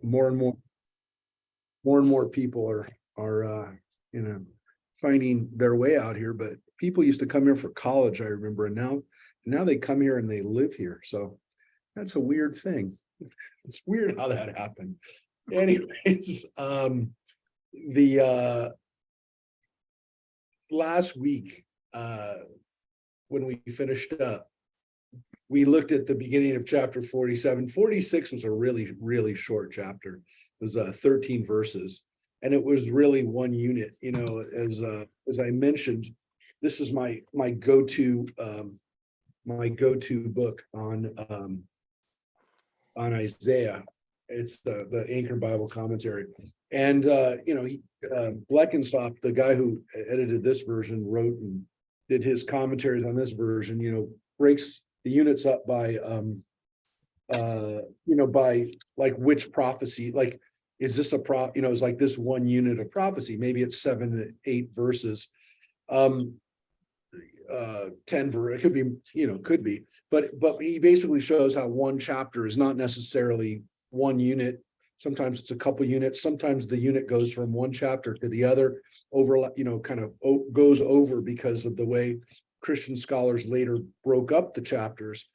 more and more people are finding their way out here. But people used to come here for college, I remember, and now they come here and they live here. So that's a weird thing. It's weird how that happened. Anyways, the last week, when we finished up, we looked at the beginning of chapter 47. 46 was a really short chapter. It was 13 verses, and it was really one unit. As I mentioned, this is my go-to book on Isaiah. It's the Anchor Bible Commentary, and Bleckenstock, the guy who edited this version, wrote and did his commentaries on this version. Breaks the units up by by like which prophecy, like is this is like this one unit of prophecy, maybe it's 7 to 8 verses, 10 it could be, but he basically shows how one chapter is not necessarily one unit. Sometimes it's a couple units, sometimes the unit goes from one chapter to the other, overlap, kind of goes over because of the way Christian scholars later broke up the chapters.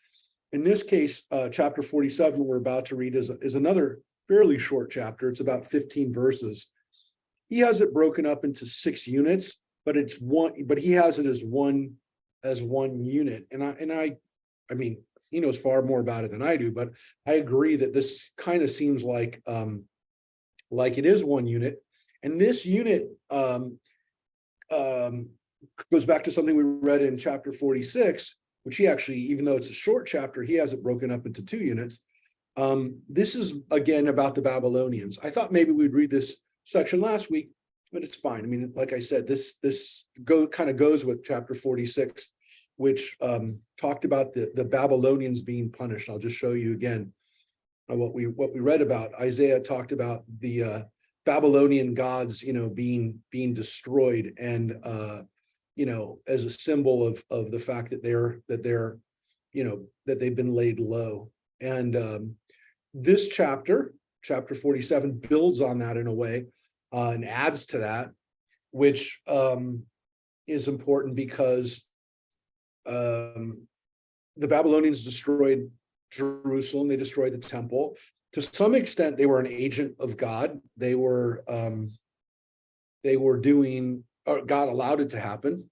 In this case, chapter 47 we're about to read is another fairly short chapter. It's about 15 verses. He has it broken up into 6 units, but he has it as one unit. And I mean, he knows far more about it than I do, but I agree that this kind of seems like it is one unit. And this unit goes back to something we read in chapter 46, which he actually, even though it's a short chapter, he has it broken up into 2 units. This is again about the Babylonians. I thought maybe we'd read this section last week, but it's fine. I mean, like I said, this kind of goes with chapter 46, which talked about the Babylonians being punished. I'll just show you again what we read about. Isaiah talked about the Babylonian gods, being destroyed, and as a symbol of the fact that that they've been laid low. And this chapter 47, builds on that in a way, and adds to that, which is important because the Babylonians destroyed Jerusalem. They destroyed the temple. To some extent, they were an agent of God. They were doing, or God allowed it to happen,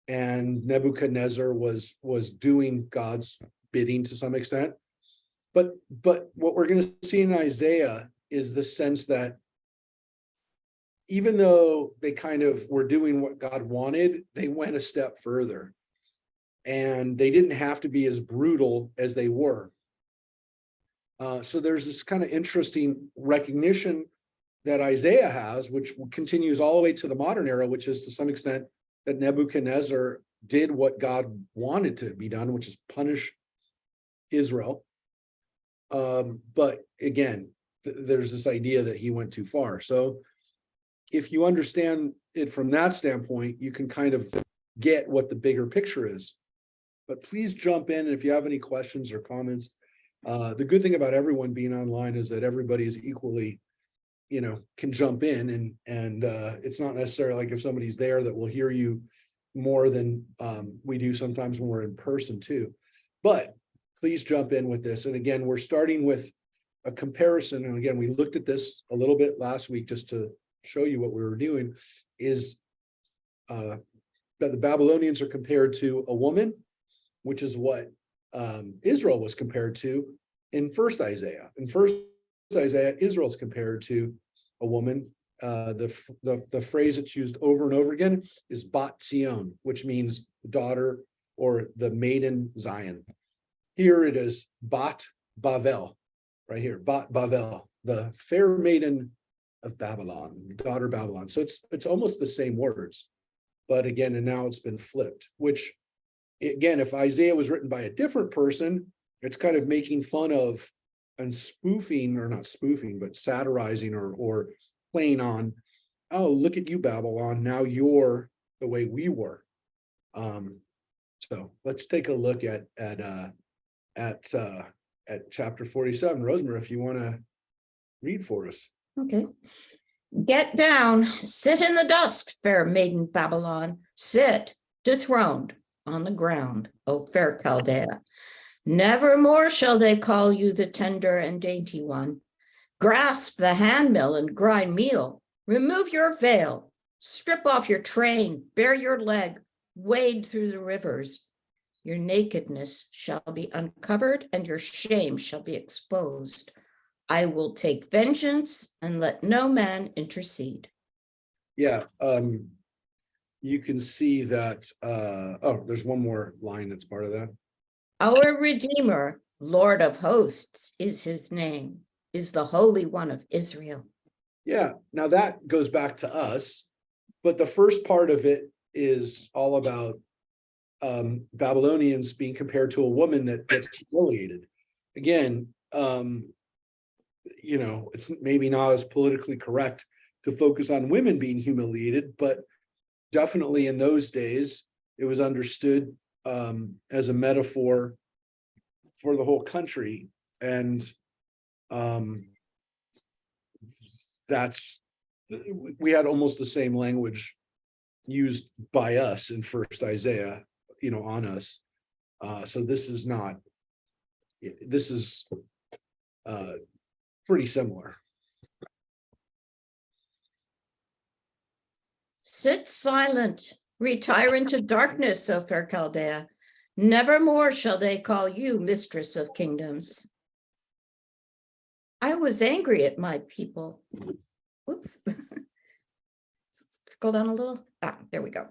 and Nebuchadnezzar was doing God's bidding to some extent. But what we're going to see in Isaiah is the sense that even though they kind of were doing what God wanted, they went a step further, and they didn't have to be as brutal as they were. So there's this kind of interesting recognition that Isaiah has, which continues all the way to the modern era, which is to some extent that Nebuchadnezzar did what God wanted to be done, which is punish Israel. But again, there's this idea that he went too far. So if you understand it from that standpoint, you can kind of get what the bigger picture is. But please jump in, and if you have any questions or comments. The good thing about everyone being online is that everybody is equally, can jump in, and it's not necessarily like if somebody's there that will hear you more than we do sometimes when we're in person too. But please jump in with this. And again, we're starting with a comparison. And again, we looked at this a little bit last week just to show you what we were doing, is that the Babylonians are compared to a woman, which is what Israel was compared to in first Isaiah. In first Isaiah, Israel is compared to a woman. The phrase that's used over and over again is Bat Zion, which means daughter or the maiden Zion. Here it is Bat Bavel, right here, Bat Bavel, the fair maiden of Babylon, daughter Babylon. So it's almost the same words, but again, and now it's been flipped, which again, if Isaiah was written by a different person, it's kind of making fun of and spoofing, or not spoofing, but satirizing or playing on, oh, look at you, Babylon, now you're the way we were. So let's take a look at chapter 47. Rosemary, if you want to Read for us. Okay. Get down, sit in the dust, fair maiden Babylon, sit dethroned on the ground, O fair Chaldea. Never more shall they call you the tender and dainty one. Grasp the handmill and grind meal. Remove your veil. Strip off your train. Bare your leg. Wade through the rivers. Your nakedness shall be uncovered and your shame shall be exposed. I will take vengeance and let no man intercede. Yeah, you can see that, there's one more line that's part of that. Our Redeemer, Lord of hosts, is his name, is the Holy One of Israel. Yeah, now that goes back to us, but the first part of it is all about Babylonians being compared to a woman that gets humiliated. Again, it's maybe not as politically correct to focus on women being humiliated, but definitely in those days, it was understood as a metaphor for the whole country. And we had almost the same language used by us in First Isaiah, on us. So this is pretty similar. Sit silent, retire into darkness, O fair Chaldea. Never more shall they call you mistress of kingdoms. I was angry at my people. Whoops. Go down a little. There we go.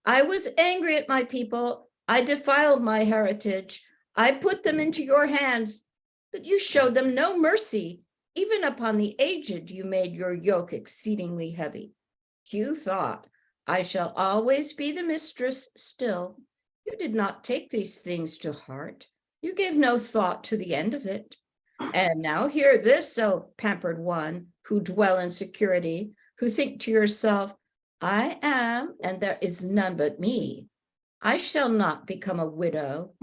I was angry at my people. I defiled my heritage. I put them into your hands, but you showed them no mercy. Even upon the aged, you made your yoke exceedingly heavy. You thought, I shall always be the mistress still. You did not take these things to heart. You gave no thought to the end of it. And now hear this, O pampered one, who dwell in security, who think to yourself, I am, and there is none but me. I shall not become a widow,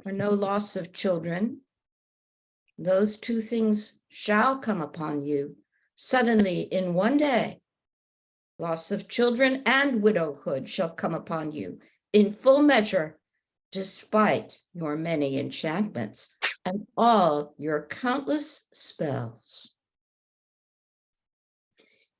or no loss of children. Those two things shall come upon you suddenly in one day. Loss of children and widowhood shall come upon you in full measure, despite your many enchantments and all your countless spells.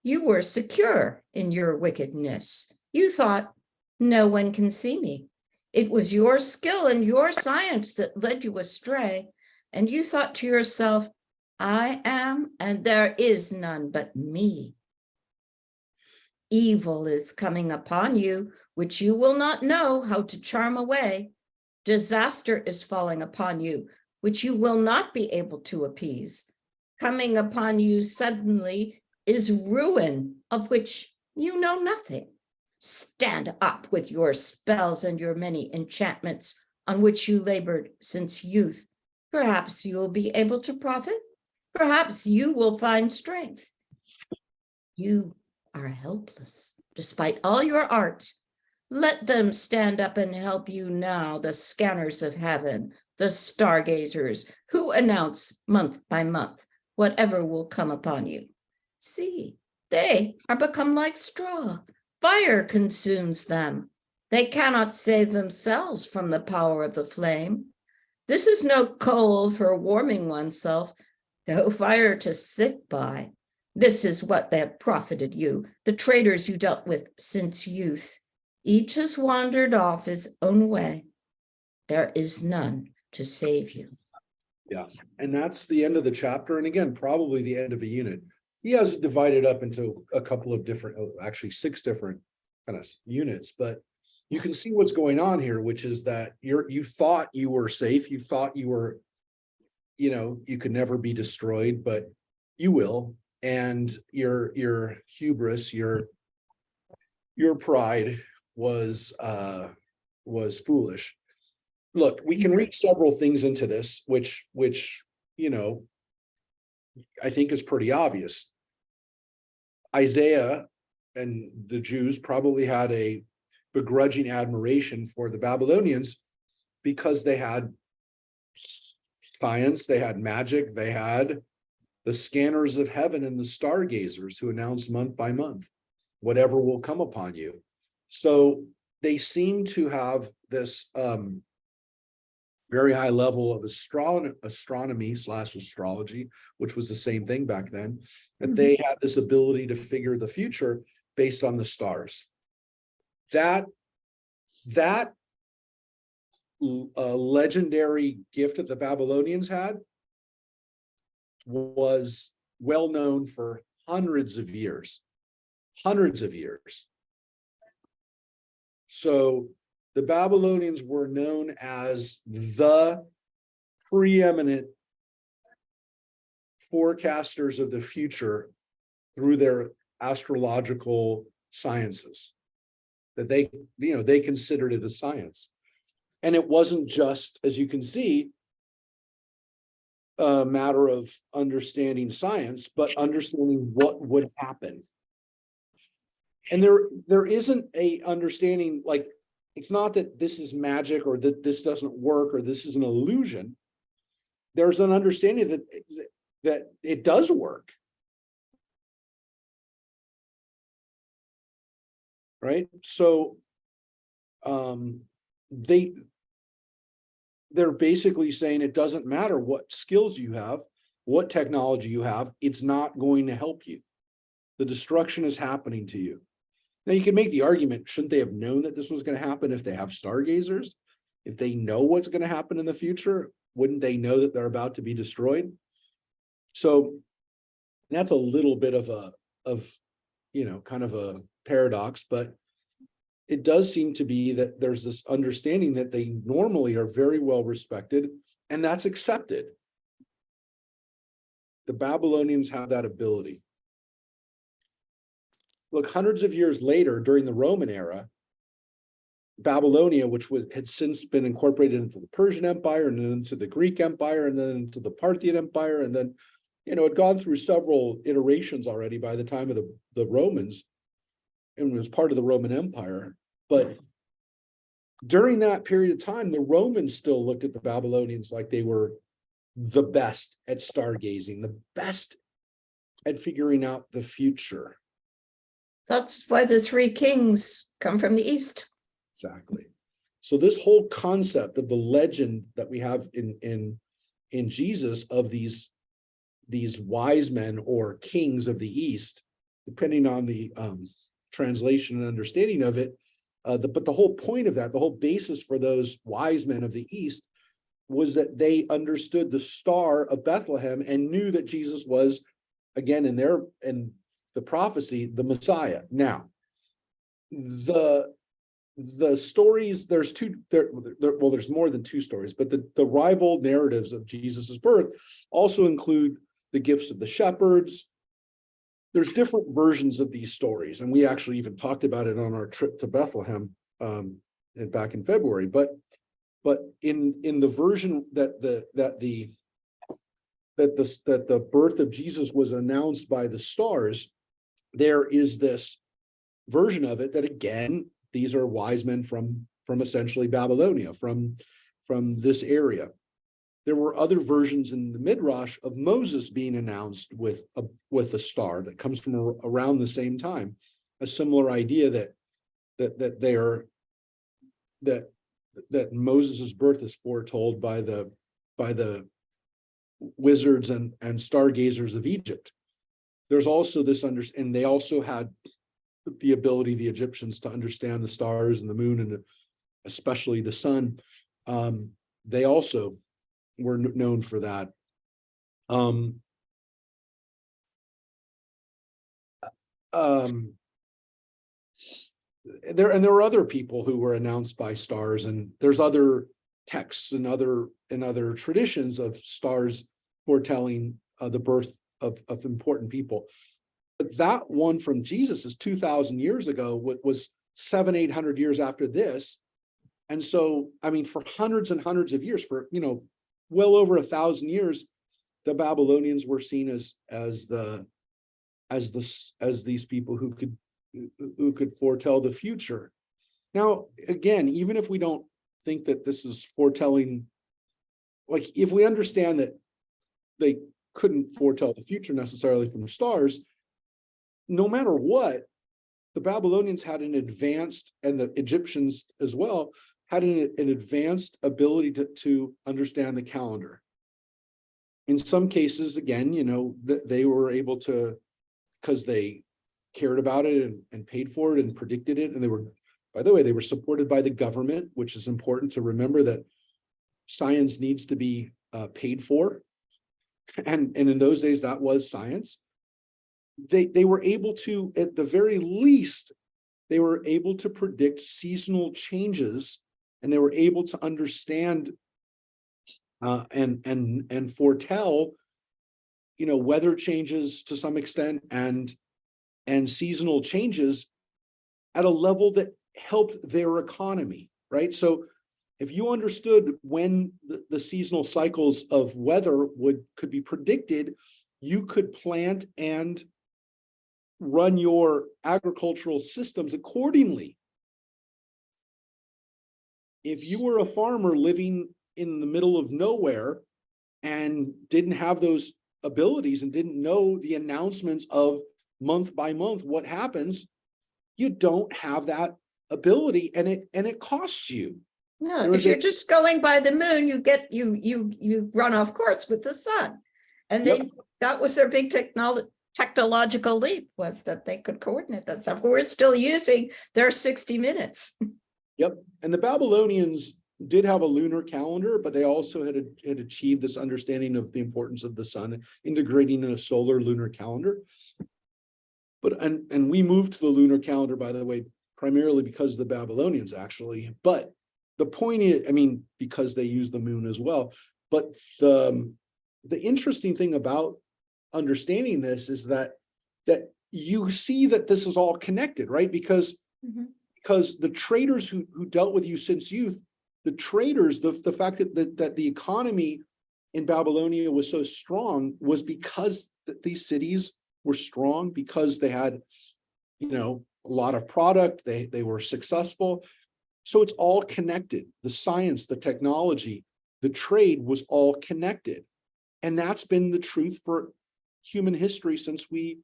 You were secure in your wickedness. You thought, no one can see me. It was your skill and your science that led you astray. And you thought to yourself, I am, and there is none but me. Evil is coming upon you, which you will not know how to charm away. Disaster is falling upon you, which you will not be able to appease. Coming upon you suddenly is ruin, of which you know nothing. Stand up with your spells and your many enchantments on which you labored since youth. Perhaps you will be able to profit. Perhaps you will find strength. You are helpless, despite all your art. Let them stand up and help you now, the scanners of heaven, the stargazers, who announce month by month whatever will come upon you. See, they are become like straw. Fire consumes them. They cannot save themselves from the power of the flame. This is no coal for warming oneself, no fire to sit by. This is what they have profited you, the traitors you dealt with since youth. Each has wandered off his own way. There is none to save you. Yeah, and that's the end of the chapter. And again, probably the end of a unit. He has divided up into a couple of different, actually 6 different kind of units, but you can see what's going on here, which is that you thought you were safe. You thought you were, you could never be destroyed, but you will. And your hubris, your pride was foolish. Look, we can read several things into this, which I think is pretty obvious. Isaiah and the Jews probably had a begrudging admiration for the Babylonians because they had science, they had magic, they had the scanners of heaven and the stargazers who announce month by month whatever will come upon you. So they seem to have this very high level of astronomy / astrology, which was the same thing back then, that they had this ability to figure the future based on the stars. That legendary gift that the Babylonians had was well known for hundreds of years. So the Babylonians were known as the preeminent forecasters of the future through their astrological sciences, that they considered it a science. And it wasn't just, as you can see, a matter of understanding science, but understanding what would happen. And there isn't a understanding, like, it's not that this is magic or that this doesn't work or this is an illusion. There's an understanding that it does work. Right? So they're basically saying it doesn't matter what skills you have, what technology you have, it's not going to help you. The destruction is happening to you. Now you can make the argument, shouldn't they have known that this was going to happen if they have stargazers? If they know what's going to happen in the future, wouldn't they know that they're about to be destroyed? So that's a little bit of kind of a paradox, but it does seem to be that there's this understanding that they normally are very well respected, and that's accepted. The Babylonians have that ability. Look, hundreds of years later, during the Roman era, Babylonia, which had since been incorporated into the Persian Empire and then into the Greek Empire and then into the Parthian Empire, and then, had gone through several iterations already by the time of the Romans, and was part of the Roman Empire. But during that period of time, the Romans still looked at the Babylonians like they were the best at stargazing, the best at figuring out the future. That's why the three kings come from the east. Exactly. So this whole concept of the legend that we have in Jesus of these wise men or kings of the east, depending on the translation and understanding of it, but the whole point of that, the whole basis for those wise men of the east, was that they understood the star of Bethlehem and knew that Jesus was, again, in the prophecy, the Messiah. Now, the stories, there's more than two stories, but the rival narratives of Jesus's birth also include the gifts of the shepherds. There's different versions of these stories, and we actually even talked about it on our trip to Bethlehem back in February. But in the version that the birth of Jesus was announced by the stars, there is this version of it that, again, these are wise men from essentially Babylonia, from this area. There were other versions in the Midrash of Moses being announced with a star that comes from around the same time. A similar idea that Moses' birth is foretold by the wizards and stargazers of Egypt. There's also this and they also had the ability, the Egyptians, to understand the stars and the moon and especially the sun. They also were known for that. There were other people who were announced by stars, and there's other texts and other traditions of stars foretelling the birth of important people. But that one from Jesus is 2,000 years ago, was 700-800 years after this. And so, I mean, for hundreds and hundreds of years, for well over 1,000 years, the Babylonians were seen as these people who could foretell the future. Now, again, even if we don't think that this is foretelling, like if we understand that they couldn't foretell the future necessarily from stars. No matter what, the Babylonians had an advanced, and the Egyptians as well, had an advanced ability to understand the calendar. In some cases, again, they were able to, because they cared about it and paid for it and predicted it. And they were, by the way, they were supported by the government, which is important to remember, that science needs to be paid for. And in those days, that was science. They were able to, at the very least, they were able to predict seasonal changes, and they were able to understand and foretell, weather changes to some extent, and seasonal changes at a level that helped their economy, right? So if you understood when the seasonal cycles of weather could be predicted, you could plant and run your agricultural systems accordingly. If you were a farmer living in the middle of nowhere and didn't have those abilities and didn't know the announcements of month by month what happens, you don't have that ability, and it costs you. No, if you're just going by the moon, you run off course with the sun. And that was their big technological leap, was that they could coordinate that stuff. We're still using their 60 minutes. Yep. And the Babylonians did have a lunar calendar, but they also had achieved this understanding of the importance of the sun, integrating in a solar lunar calendar. But and we moved to the lunar calendar, by the way, primarily because of the Babylonians, actually. But the point is, because they use the moon as well. But the interesting thing about understanding this is that you see that this is all connected, right? Because the traders who dealt with you since youth, the traders, the fact that the economy in Babylonia was so strong was because these cities were strong, because they had, a lot of product, they were successful. So it's all connected. The science, the technology, the trade was all connected. And that's been the truth for human history since we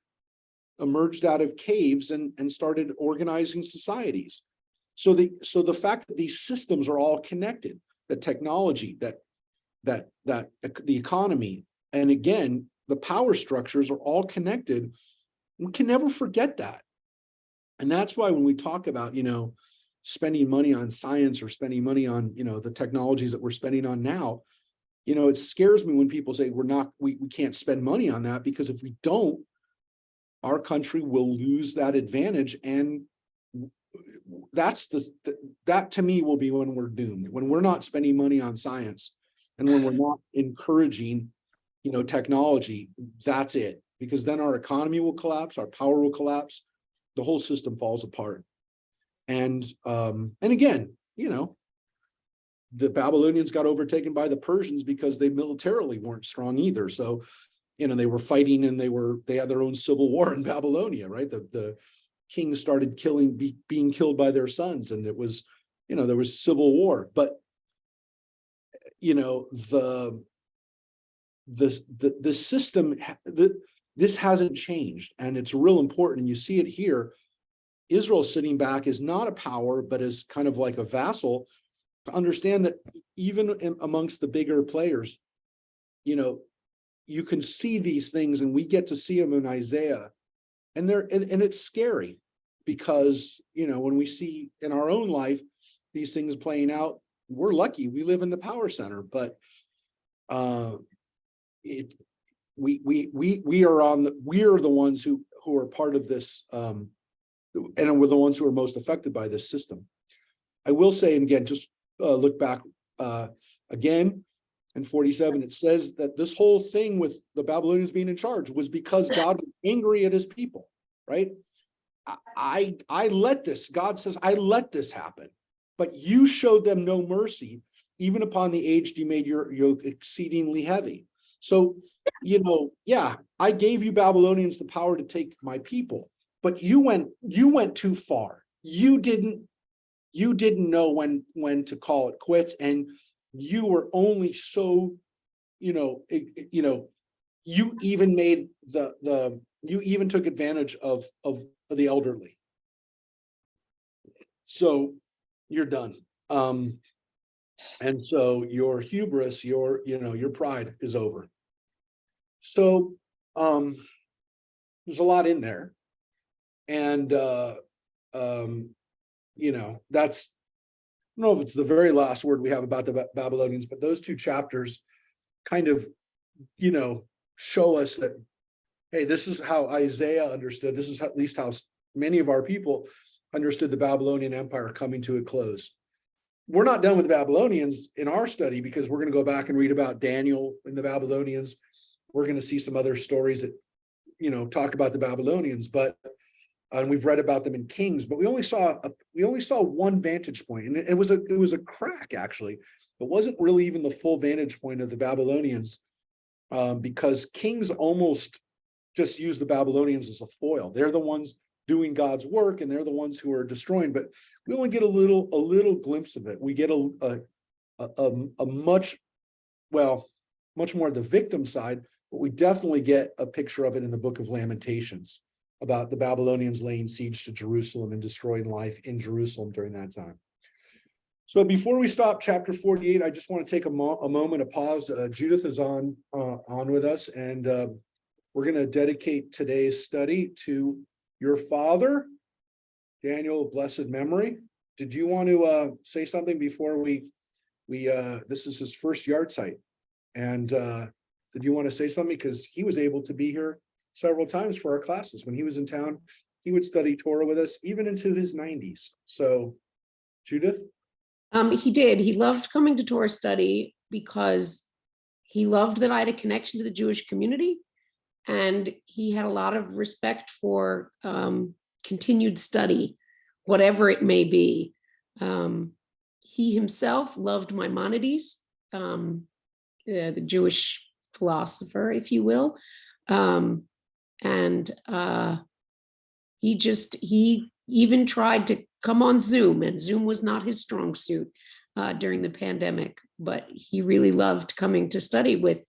emerged out of caves and started organizing societies. So the fact that these systems are all connected, the technology, that the economy, and again, the power structures are all connected, we can never forget that. And that's why when we talk about, spending money on science or spending money on, the technologies that we're spending on now, it scares me when people say we can't spend money on that, because if we don't, our country will lose that advantage. And that to me will be when we're doomed, when we're not spending money on science and when we're not encouraging, technology. That's it, because then our economy will collapse, our power will collapse, the whole system falls apart. And again, the Babylonians got overtaken by the Persians because they militarily weren't strong either. So, they were fighting, and they had their own civil war in Babylonia, right? The kings started being killed by their sons, and it was, there was civil war. But the system, this hasn't changed, and it's real important. And you see it here. Israel sitting back is not a power, but is kind of like a vassal, to understand that even amongst the bigger players, you can see these things, and we get to see them in Isaiah, and it's scary, because when we see in our own life these things playing out, we're lucky we live in the power center, but we are the ones who are part of this, and we're the ones who are most affected by this system. I will say, and again, just look back again in 47, it says that this whole thing with the Babylonians being in charge was because God was angry at his people, right? I let this, God says, I let this happen, but you showed them no mercy, even upon the aged you made your yoke exceedingly heavy. So, yeah, I gave you Babylonians the power to take my people, but you went too far. You didn't know when to call it quits, and you were only so, you even made you even took advantage of the elderly. So you're done. And so your hubris, your pride is over. So there's a lot in there. And that's, I don't know if it's the very last word we have about the Babylonians, but those two chapters kind of, show us that, hey, this is how Isaiah understood. This is at least how many of our people understood the Babylonian Empire coming to a close. We're not done with the Babylonians in our study, because we're going to go back and read about Daniel and the Babylonians. We're going to see some other stories that, talk about the Babylonians, and we've read about them in Kings, but we only saw one vantage point, and it was a crack, actually. It wasn't really even the full vantage point of the Babylonians, because Kings almost just use the Babylonians as a foil. They're the ones doing God's work, and they're the ones who are destroying. But we only get a little glimpse of it. We get a much more the victim side, but we definitely get a picture of it in the Book of Lamentations, about the Babylonians laying siege to Jerusalem and destroying life in Jerusalem during that time. So before we stop chapter 48, I just want to take a moment, a pause. Judith is on with us, and we're going to dedicate today's study to your father, Daniel of blessed memory. Did you want to say something before we this is his first yard site, and did you want to say something, because he was able to be here several times for our classes when he was in town? He would study Torah with us even into his 90s. So, Judith? He did. He loved coming to Torah study because he loved that I had a connection to the Jewish community, and he had a lot of respect for continued study, whatever it may be. He himself loved Maimonides, the Jewish philosopher, if you will. He even tried to come on Zoom, and Zoom was not his strong suit during the pandemic, but he really loved coming to study with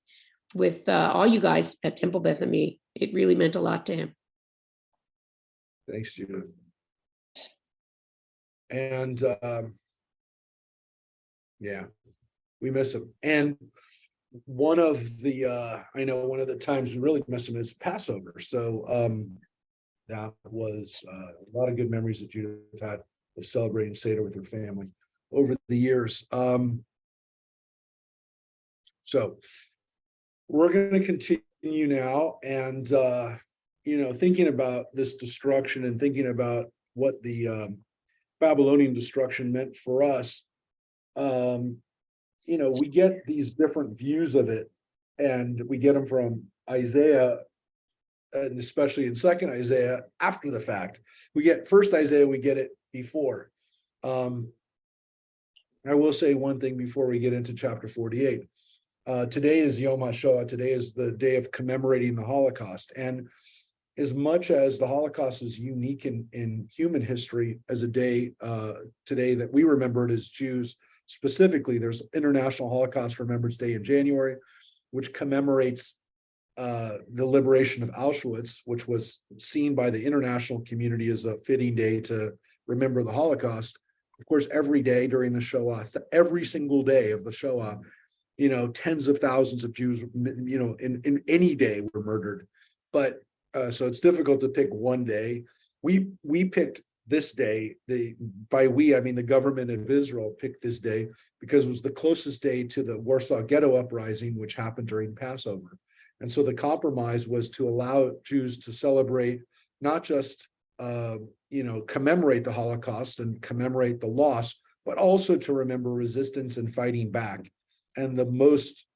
all you guys at Temple Beth and me. It really meant a lot to him. Thanks, Judith. And we miss him. And one of the times we really miss him is Passover. So that was a lot of good memories that Judith had of celebrating Seder with her family over the years. So we're going to continue now, and thinking about this destruction and thinking about what the Babylonian destruction meant for us. We get these different views of it, and we get them from Isaiah, and especially in second Isaiah after the fact. We get first Isaiah, we get it before. I will say one thing before we get into chapter 48. Today is Yom HaShoah. Today is the day of commemorating the Holocaust. And as much as the Holocaust is unique in human history as a day today that we remember it as Jews, specifically, there's International Holocaust Remembrance Day in January, which commemorates the liberation of Auschwitz, which was seen by the international community as a fitting day to remember the Holocaust. Of course, every day during the Shoah, every single day of the Shoah, tens of thousands of Jews, in any day were murdered. But so it's difficult to pick one day. We picked this day. By we, I mean the government of Israel picked this day because it was the closest day to the Warsaw Ghetto Uprising, which happened during Passover. And so the compromise was to allow Jews to celebrate, not just commemorate the Holocaust and commemorate the loss, but also to remember resistance and fighting back. And the most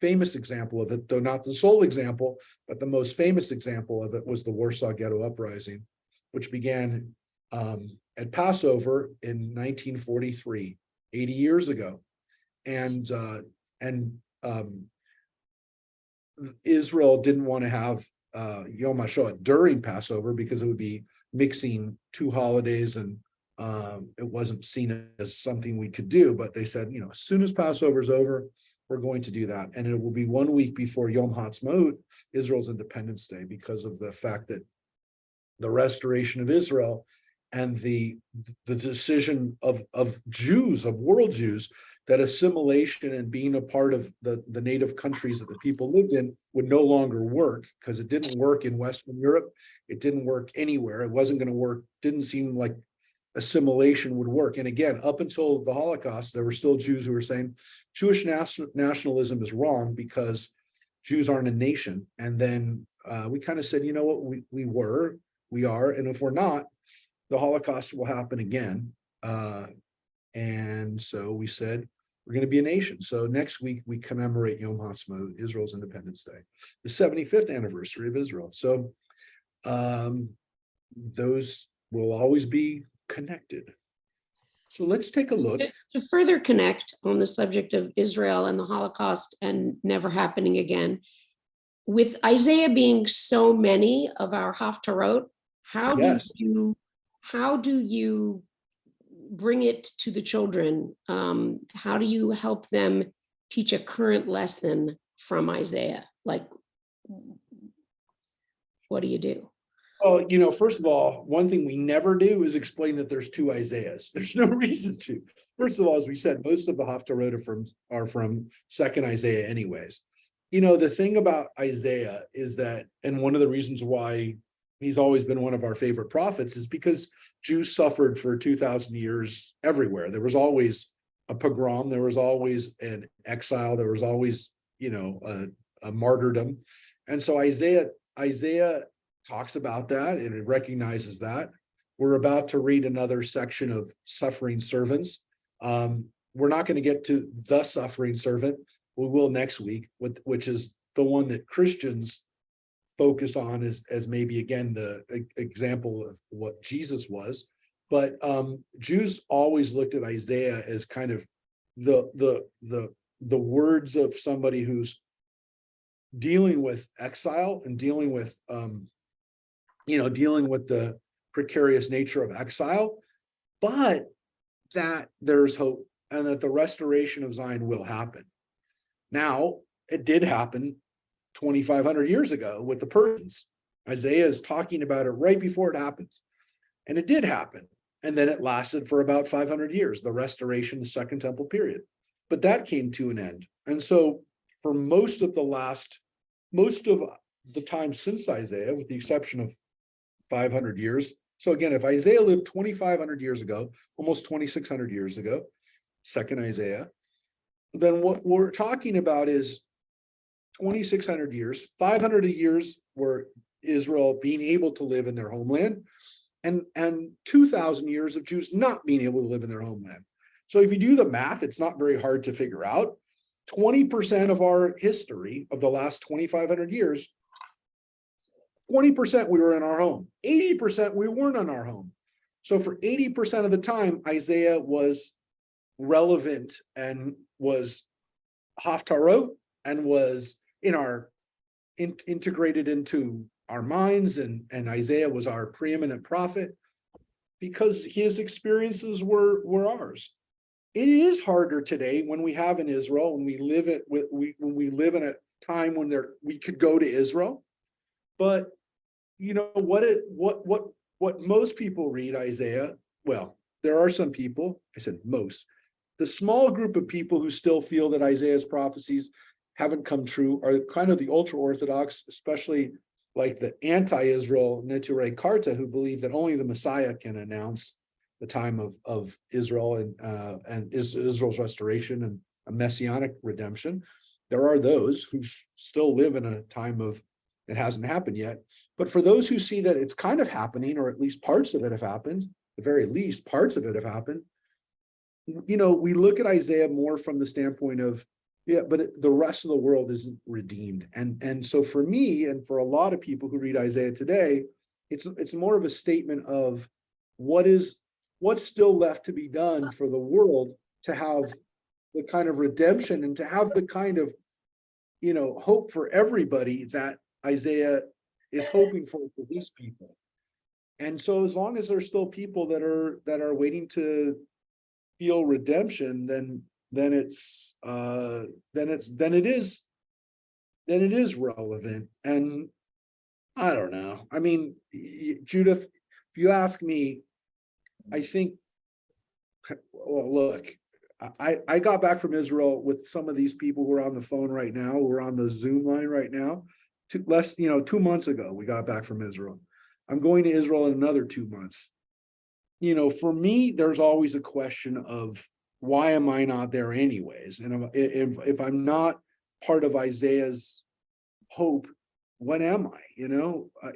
famous example of it, though not the sole example, but the most famous example of it was the Warsaw Ghetto Uprising, which began at Passover in 1943, 80 years ago. And Israel didn't want to have Yom HaShoah during Passover because it would be mixing two holidays, and it wasn't seen as something we could do. But they said, as soon as Passover is over, we're going to do that. And it will be 1 week before Yom Ha'atzmaut, Israel's Independence Day, because of the fact that the restoration of Israel and the decision of Jews, of world Jews, that assimilation and being a part of the native countries that the people lived in would no longer work, because it didn't work in Western Europe. It didn't work anywhere. It wasn't going to work. Didn't seem like assimilation would work. And again, up until the Holocaust, there were still Jews who were saying Jewish nationalism is wrong because Jews aren't a nation. And then we kind of said, you know what, we are, and if we're not, the Holocaust will happen again. And so we said, we're going to be a nation. So next week we commemorate Yom Ha'atzmaut, Israel's Independence Day, the 75th anniversary of Israel. So those will always be connected. So let's take a look. To further connect on the subject of Israel and the Holocaust and never happening again, with Isaiah being so many of our Haftarot, how do you bring it to the children? How do you help them teach a current lesson from Isaiah? Like, what do you do? Well, you know, first of all, one thing we never do is explain that there's two Isaiahs. There's no reason to. First of all, as we said, most of the Haftarot are from second Isaiah anyways. You know, the thing about Isaiah is that, and one of the reasons why he's always been one of our favorite prophets, is because Jews suffered for 2,000 years everywhere. There was always a pogrom. There was always an exile. There was always, you know, a martyrdom. And so Isaiah talks about that, and it recognizes that. We're about to read another section of suffering servants. We're not going to get to the suffering servant. We will next week, which is the one that Christians focus on as maybe again the example of what Jesus was. But Jews always looked at Isaiah as kind of the words of somebody who's dealing with exile and dealing with the precarious nature of exile, but that there's hope and that the restoration of Zion will happen. Now, it did happen 2,500 years ago with the Persians. Isaiah is talking about it right before it happens. And it did happen. And then it lasted for about 500 years, the restoration, the Second Temple period. But that came to an end. And so for most of the time since Isaiah, with the exception of 500 years. So again, if Isaiah lived 2,500 years ago, almost 2,600 years ago, second Isaiah, then what we're talking about is 2,600 years, 500 years were Israel being able to live in their homeland, and 2,000 years of Jews not being able to live in their homeland. So if you do the math, it's not very hard to figure out. 20% of our history of the last 2,500 years, 20% we were in our home, 80% we weren't in our home. So for 80% of the time, Isaiah was relevant and was Haftarot and was integrated into our minds, and Isaiah was our preeminent prophet because his experiences were ours. It is harder today when we have in Israel, when we live in a time when we could go to Israel. But you know what most people read Isaiah, well, there are some people, I said most, the small group of people who still feel that Isaiah's prophecies haven't come true are kind of the ultra-Orthodox, especially like the anti-Israel Neturei Karta, who believe that only the Messiah can announce the time of Israel and Israel's restoration and a messianic redemption. There are those who still live in a time of it hasn't happened yet. But for those who see that it's kind of happening, or at least parts of it have happened, at the very least, parts of it have happened, you know, we look at Isaiah more from the standpoint of, yeah, but the rest of the world isn't redeemed. And so for me, and for a lot of people who read Isaiah today, it's more of a statement of what's still left to be done for the world to have the kind of redemption and to have the kind of, you know, hope for everybody that Isaiah is hoping for these people. And so as long as there's still people that are waiting to feel redemption, then then it is relevant. And I don't know. I mean, Judith, if you ask me, I think, well, look, I got back from Israel with some of these people who are on the phone right now, who are on the Zoom line right now. 2 months ago, we got back from Israel. I'm going to Israel in another 2 months. For me, there's always a question of why am I not there anyways? And if I'm not part of Isaiah's hope, when am I?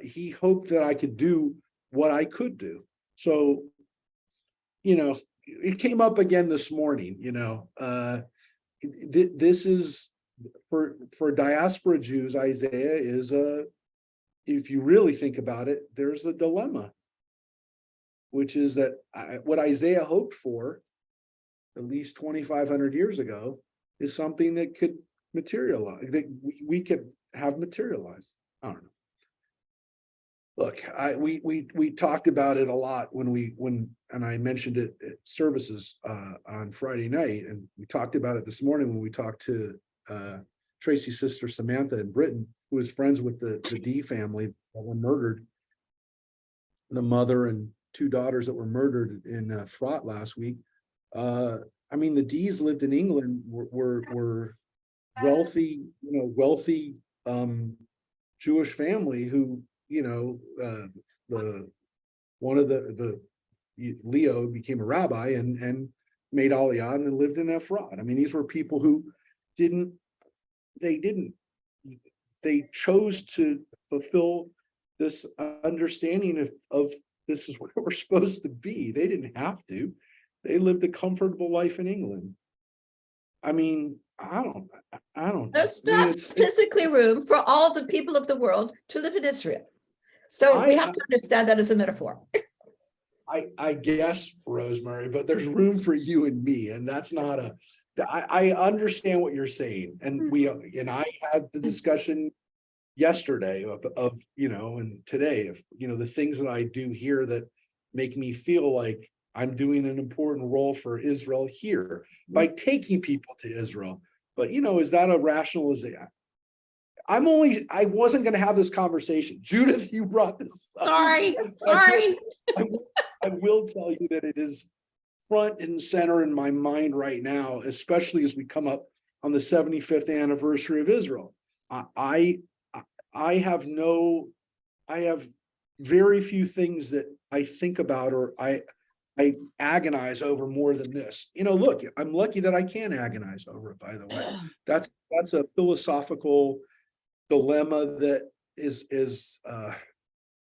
He hoped that I could do what I could do. So, it came up again this morning, this is for diaspora Jews, Isaiah is if you really think about it, there's a dilemma, which is that what Isaiah hoped for at least 2,500 years ago is something that could materialize, that we could have materialized. I don't know. Look, we talked about it a lot when I mentioned it at services on Friday night, and we talked about it this morning when we talked to Tracy's sister Samantha in Britain, who was friends with the D family that were murdered, the mother and 2 daughters that were murdered in Fraught last week. I mean, the D's lived in England, were wealthy, wealthy Jewish family who, Leo became a rabbi and made Aliyah and lived in Efrat. I mean, these were people who they chose to fulfill this understanding of this is where we're supposed to be. They didn't have to. They lived a comfortable life in England. I mean, I don't know. There's I mean, not physically room for all the people of the world to live in Israel. So we have to understand that as a metaphor. I guess, Rosemary, but there's room for you and me, and that's not I understand what you're saying. And I had the discussion yesterday of and today of, the things that I do here that make me feel like I'm doing an important role for Israel here by taking people to Israel. But, is that a rationalization? I wasn't going to have this conversation. Judith, you brought this up. Sorry. I will tell you that it is front and center in my mind right now, especially as we come up on the 75th anniversary of Israel. I have very few things that I think about or I agonize over more than this. Look, I'm lucky that I can agonize over it, by the way. That's a philosophical dilemma that is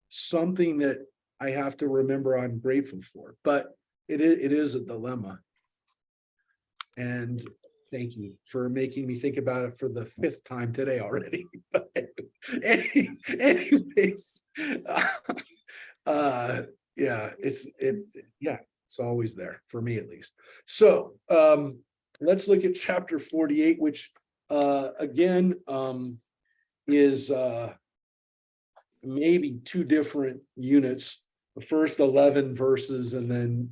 something that I have to remember I'm grateful for, but it is a dilemma. And thank you for making me think about it for the 5th time today already. But anyways, it's always there for me, at least. So let's look at chapter 48, which again is maybe 2 different units, the first 11 verses, and then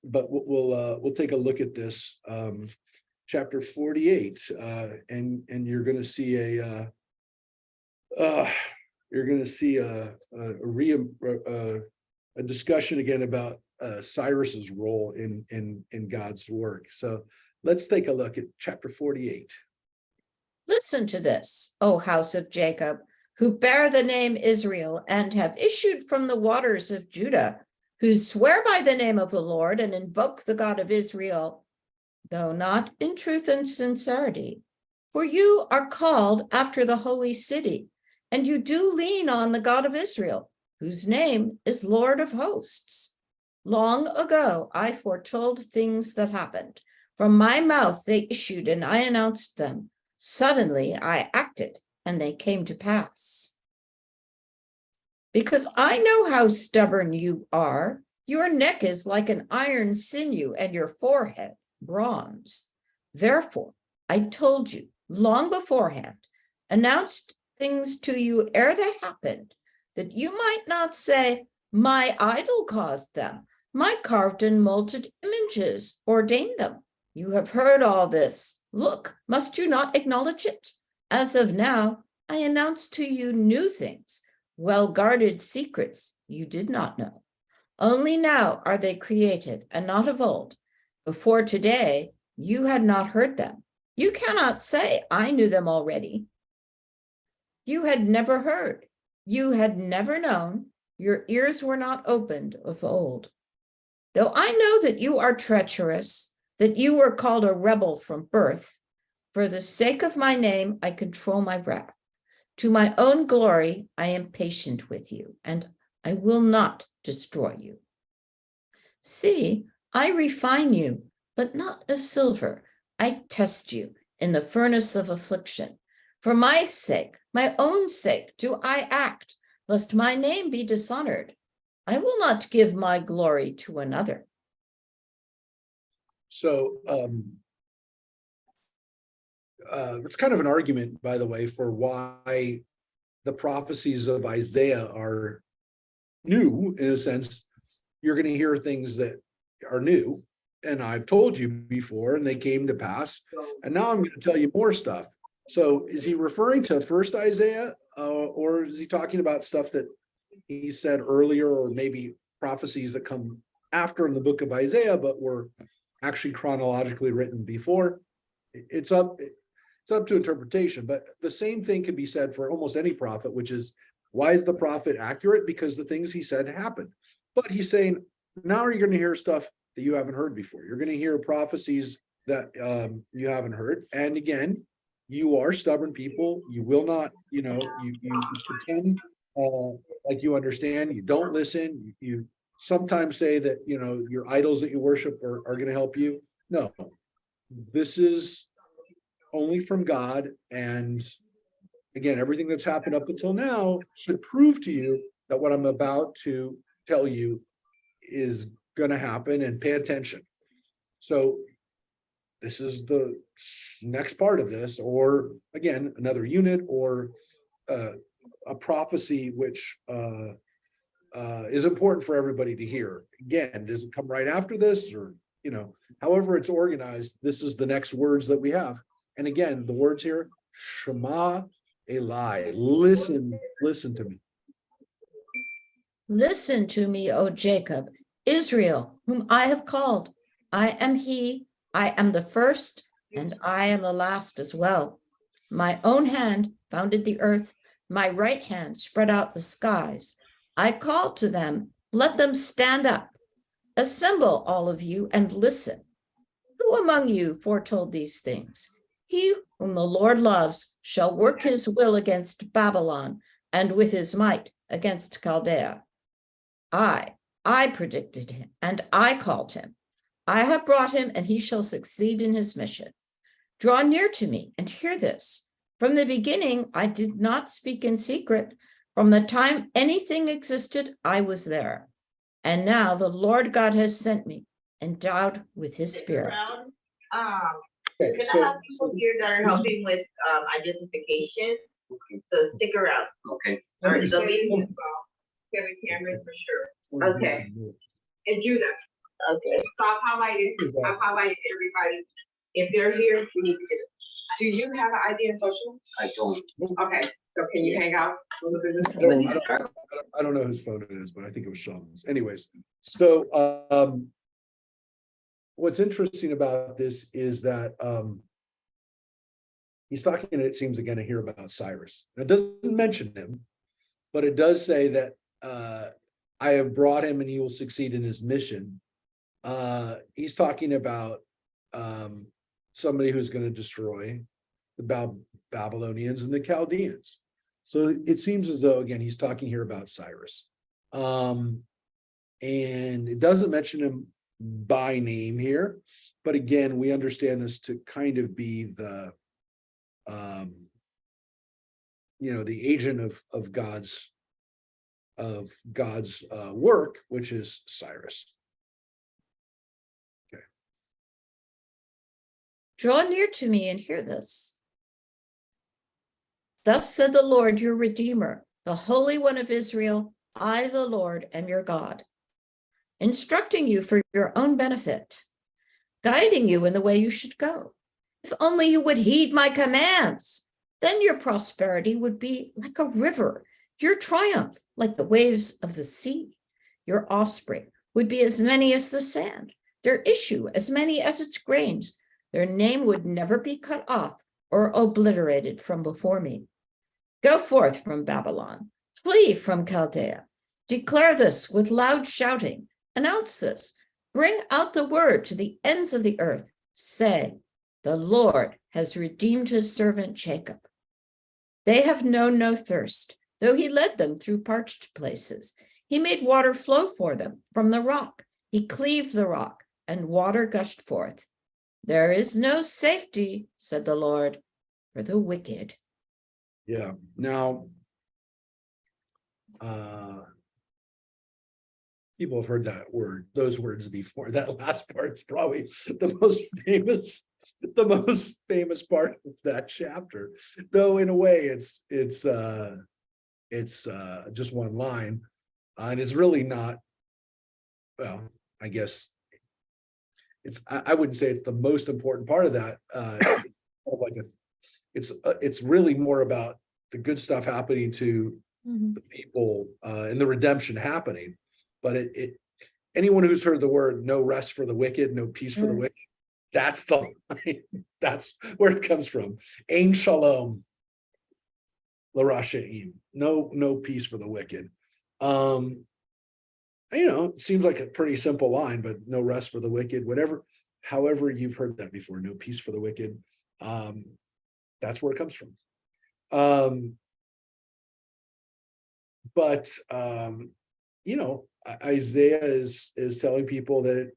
but we'll take a look at this chapter 48, and you're going to see a discussion again about Cyrus's role in God's work. So let's take a look at chapter 48. Listen to this, O house of Jacob, who bear the name Israel and have issued from the waters of Judah, who swear by the name of the Lord and invoke the God of Israel, though not in truth and sincerity. For you are called after the holy city, and you do lean on the God of Israel, whose name is Lord of hosts. Long ago, I foretold things that happened. From my mouth they issued, and I announced them. Suddenly I acted, and they came to pass. Because I know how stubborn you are, your neck is like an iron sinew, and your forehead bronze. Therefore, I told you long beforehand, announced things to you ere they happened, that you might not say, my idol caused them, my carved and molded images ordained them. You have heard all this. Look, must you not acknowledge it? As of now, I announce to you new things, well-guarded secrets you did not know. Only now are they created, and not of old. Before today, you had not heard them. You cannot say, I knew them already. You had never heard. You had never known. Your ears were not opened of old. Though I know that you are treacherous, that you were called a rebel from birth, for the sake of my name, I control my wrath. To my own glory, I am patient with you, and I will not destroy you. See, I refine you, but not as silver. I test you in the furnace of affliction. For my sake, my own sake, do I act, lest my name be dishonored. I will not give my glory to another. So it's kind of an argument, by the way, for why the prophecies of Isaiah are new, in a sense. You're going to hear things that are new, and I've told you before, and they came to pass, and now I'm going to tell you more stuff. So is he referring to first Isaiah, or is he talking about stuff that he said earlier, or maybe prophecies that come after in the book of Isaiah, but were actually chronologically written before? It's up to interpretation, but the same thing can be said for almost any prophet, which is, why is the prophet accurate? Because the things he said happened. But he's saying, now you're going to hear stuff that you haven't heard before. You're going to hear prophecies that you haven't heard. And again, you are stubborn people. You will not, you pretend like you understand. You don't listen. You sometimes say that, your idols that you worship are going to help you. No, this is only from God. And again, everything that's happened up until now should prove to you that what I'm about to tell you is going to happen, and pay attention. So this is the next part of this, or again, another unit, or a prophecy which is important for everybody to hear. Again, does it come right after this, or however it's organized? This is the next words that we have. And again, the words here, Shema Eli, listen to me. Listen to me, O Jacob, Israel, whom I have called. I am he, I am the first, and I am the last as well. My own hand founded the earth, my right hand spread out the skies. I called to them, let them stand up. Assemble, all of you, and listen. Who among you foretold these things? He whom the Lord loves shall work his will against Babylon, and with his might against Chaldea. I predicted him, and I called him. I have brought him, and he shall succeed in his mission. Draw near to me and hear this. From the beginning, I did not speak in secret. From the time anything existed, I was there. And now the Lord God has sent me, endowed with his spirit. We're gonna have people here that are helping with identification. Okay. So stick around. Okay. All right, so Kevin Cameron for sure. Okay. And Judah. Okay. So I've highlighted everybody. If they're here, we need to get it. Do you have an ID and social? I don't. Okay, so can you hang out? I don't know whose phone it is, but I think it was Sean's. Anyways, so what's interesting about this is that he's talking, and it seems again here about Cyrus. Now, it doesn't mention him, but it does say that I have brought him and he will succeed in his mission. He's talking about somebody who's going to destroy the Babylonians and the Chaldeans. So it seems as though, again, he's talking here about Cyrus. And it doesn't mention him by name here, but again, we understand this to kind of be the the agent of God's work, which is Cyrus. Okay. Draw near to me and hear this. Thus said the Lord, your Redeemer, the Holy One of Israel, I, the Lord, am your God, instructing you for your own benefit. guiding you in the way you should go. If only you would heed my commands, then your prosperity would be like a river, your triumph like the waves of the sea. Your offspring would be as many as the sand, their issue as many as its grains. Their name would never be cut off or obliterated from before me. Go forth from Babylon, flee from Chaldea. Declare this with loud shouting. Announce this. Bring out the word to the ends of the earth. Say, the Lord has redeemed his servant Jacob. They have known no thirst, though he led them through parched places. He made water flow for them from the rock. He cleaved the rock, and water gushed forth. There is no safety, said the Lord, for the wicked. Yeah. Now, people have heard those words before. That last part's probably the most famous part of that chapter. Though in a way, it's just one line, and it's really not. Well, I guess I wouldn't say it's the most important part of that. It's really more about the good stuff happening to the people and the redemption happening. But anyone who's heard the word "no rest for the wicked, no peace for the wicked," that's the line. That's where it comes from. Ein shalom l'rashaim. No peace for the wicked. It seems like a pretty simple line, but no rest for the wicked, however you've heard that before, no peace for the wicked. That's where it comes from. But Isaiah is telling people that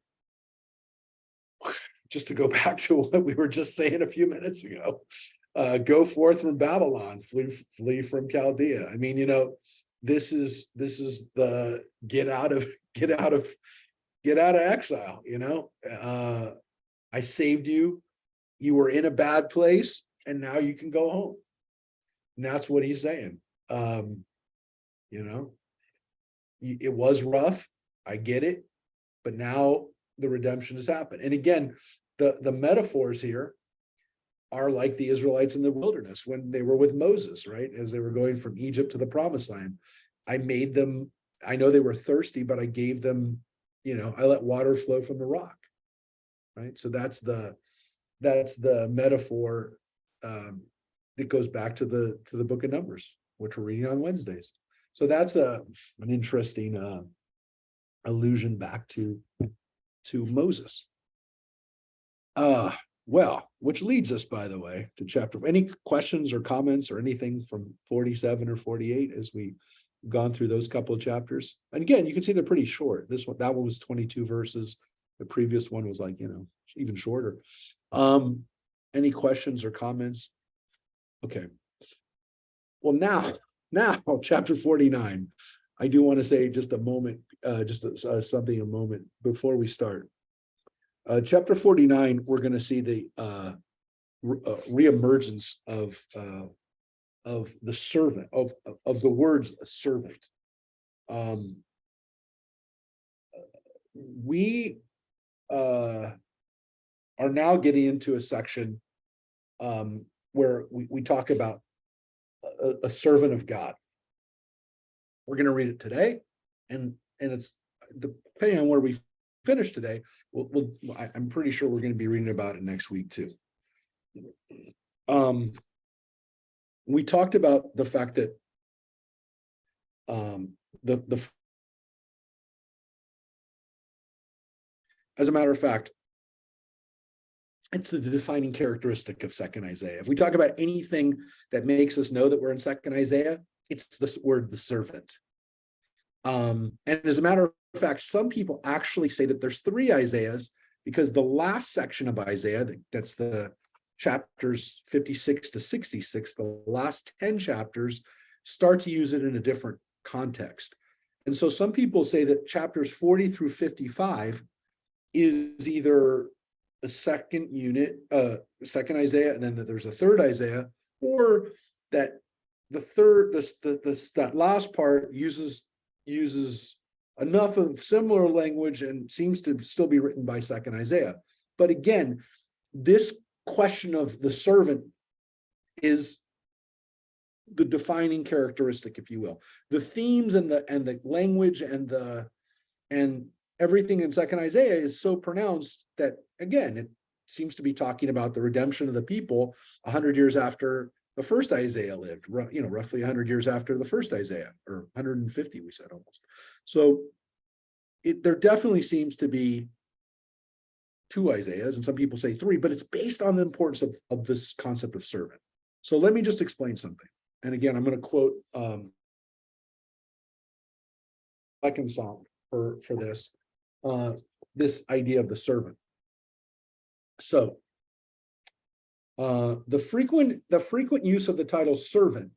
just to go back to what we were just saying a few minutes ago, go forth from Babylon, flee from Chaldea. I mean, this is the get out of exile. I saved you. You were in a bad place, and now you can go home. And that's what he's saying. It was rough. I get it, but now the redemption has happened. And again, the metaphors here are like the Israelites in the wilderness when they were with Moses, right? As they were going from Egypt to the promised land. I made them, I know they were thirsty, but I gave them, I let water flow from the rock, right? So that's the metaphor that goes back to the book of Numbers, which we're reading on Wednesdays. So that's an interesting allusion back to Moses. Well, which leads us, by the way, to chapter. Any questions or comments or anything from 47 or 48 as we've gone through those couple of chapters? And again, you can see they're pretty short. That one was 22 verses. The previous one was even shorter. Any questions or comments? Okay. Well, now chapter 49. I do want to say just a moment, something a moment before we start. Chapter 49, we're going to see the reemergence of the servant, of the words servant. We are now getting into a section where we talk about a servant of God. We're going to read it today, and it's depending on where we finish today. I'm pretty sure we're going to be reading about it next week too. We talked about the fact that as a matter of fact, it's the defining characteristic of Second Isaiah. If we talk about anything that makes us know that we're in Second Isaiah, it's this word, the servant. And as a matter of fact, some people actually say that there's 3 Isaiahs, because the last section of Isaiah, that's the chapters 56 to 66, the last 10 chapters start to use it in a different context. And so some people say that chapters 40 through 55 is either a second unit, second Isaiah, and then that there's a third Isaiah, or that the third, that last part uses enough of similar language and seems to still be written by second Isaiah. But again, this question of the servant is the defining characteristic, if you will. The themes and the language and everything in Second Isaiah is so pronounced that, again, it seems to be talking about the redemption of the people 100 years after the first Isaiah lived, roughly 100 years after the first Isaiah, or 150, we said almost. So there definitely seems to be two Isaiahs, and some people say three, but it's based on the importance of this concept of servant. So let me just explain something. And again, I'm going to quote Bleckensound for this idea of the servant. So the frequent use of the title servant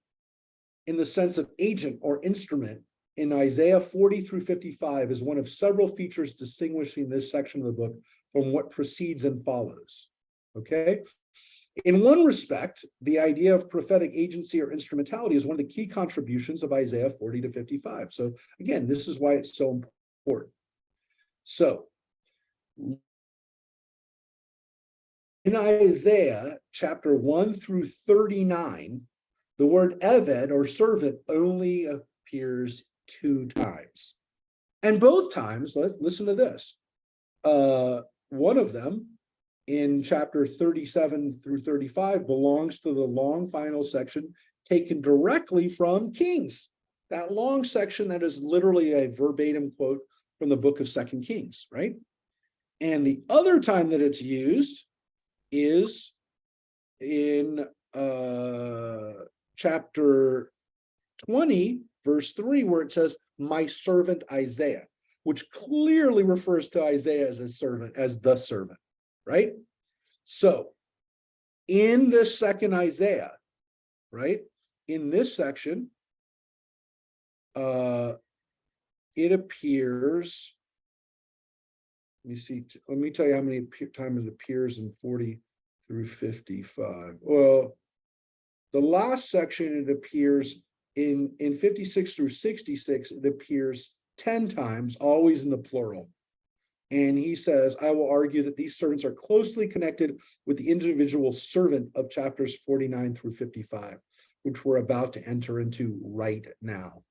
in the sense of agent or instrument in Isaiah 40 through 55 is one of several features distinguishing this section of the book from what precedes and follows. Okay. In one respect, the idea of prophetic agency or instrumentality is one of the key contributions of Isaiah 40 to 55. So again, this is why it's so important. So in Isaiah chapter 1 through 39, the word eved or servant only appears 2 times. And both times, listen to this. One of them in chapter 37 through 35 belongs to the long final section taken directly from Kings. That long section that is literally a verbatim quote from the book of 2 Kings, right? And the other time that it's used is in chapter 20, verse 3, where it says, my servant Isaiah, which clearly refers to Isaiah as a servant, as the servant, right? So in this second Isaiah, right, in this section, it appears, let me tell you how many times it appears in 40 through 55. Well, the last section, it appears in 56 through 66, it appears 10 times, always in the plural. And he says, I will argue that these servants are closely connected with the individual servant of chapters 49 through 55, which we're about to enter into right now.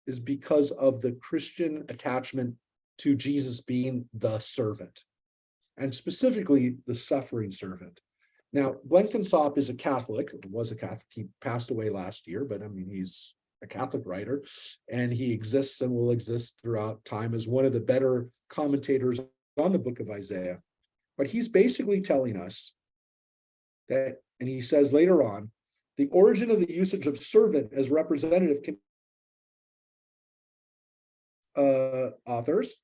Is because of the Christian attachment to Jesus being the servant, and specifically the suffering servant. Now, Blenkinsop is a Catholic, was a Catholic. He passed away last year, but I mean, he's a Catholic writer, and he exists and will exist throughout time as one of the better commentators on the book of Isaiah. But he's basically telling us that, and he says later on, the origin of the usage of servant as representative can authors.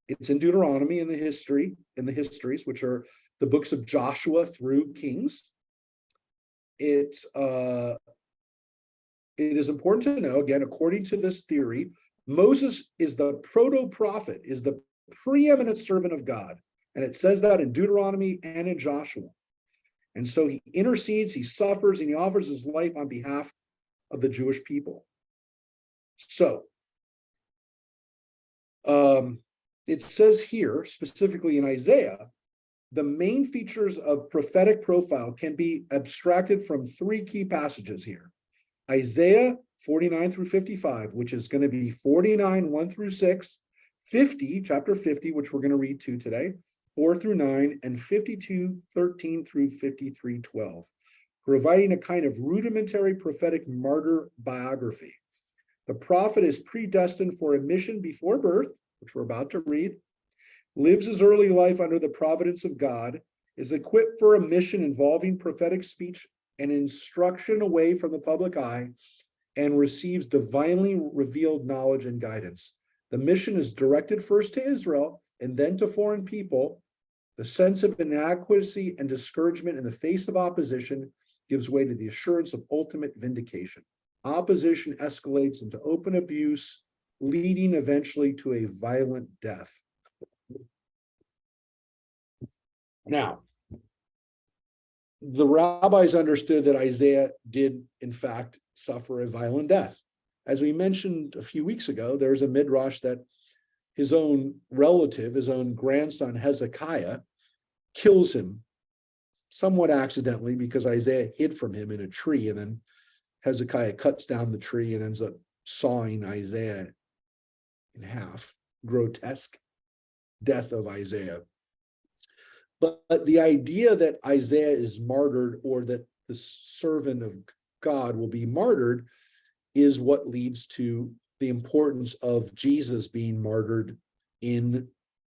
It's in Deuteronomy in the histories, which are the books of Joshua through Kings. It is important to know, again, according to this theory, Moses is the proto-prophet, is the preeminent servant of God. And it says that in Deuteronomy and in Joshua. And so he intercedes, he suffers, and he offers his life on behalf of the Jewish people. So, it says here, specifically in Isaiah, the main features of prophetic profile can be abstracted from 3 key passages here. Isaiah 49 through 55, which is going to be 49, 1 through 6, 50, chapter 50, which we're going to read to today, 4 through 9, and 52, 13 through 53, 12, providing a kind of rudimentary prophetic martyr biography. The prophet is predestined for a mission before birth, which we're about to read, lives his early life under the providence of God, is equipped for a mission involving prophetic speech and instruction away from the public eye, and receives divinely revealed knowledge and guidance. The mission is directed first to Israel and then to foreign people. The sense of inadequacy and discouragement in the face of opposition gives way to the assurance of ultimate vindication. Opposition escalates into open abuse, leading eventually to a violent death. Now, the rabbis understood that Isaiah did, in fact, suffer a violent death. As we mentioned a few weeks ago, there's a midrash that his own relative, his own grandson Hezekiah, kills him somewhat accidentally because Isaiah hid from him in a tree, and then Hezekiah cuts down the tree and ends up sawing Isaiah in half. Grotesque death of Isaiah. But the idea that Isaiah is martyred, or that the servant of God will be martyred, is what leads to the importance of Jesus being martyred in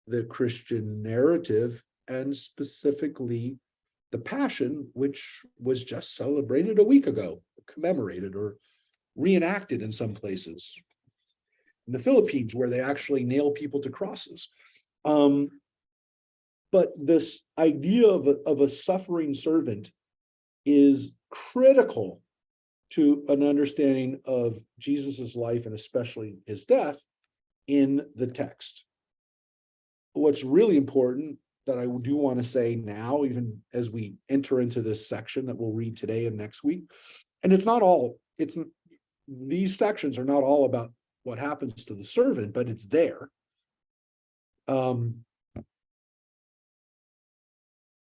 the Christian narrative, and specifically the Passion, which was just celebrated a week ago, commemorated or reenacted in some places. In the Philippines, where they actually nail people to crosses. But this idea of a suffering servant is critical to an understanding of Jesus's life, and especially his death, in the text. What's really important that I do want to say now, even as we enter into this section that we'll read today and next week, and these sections are not all about what happens to the servant, but it's there.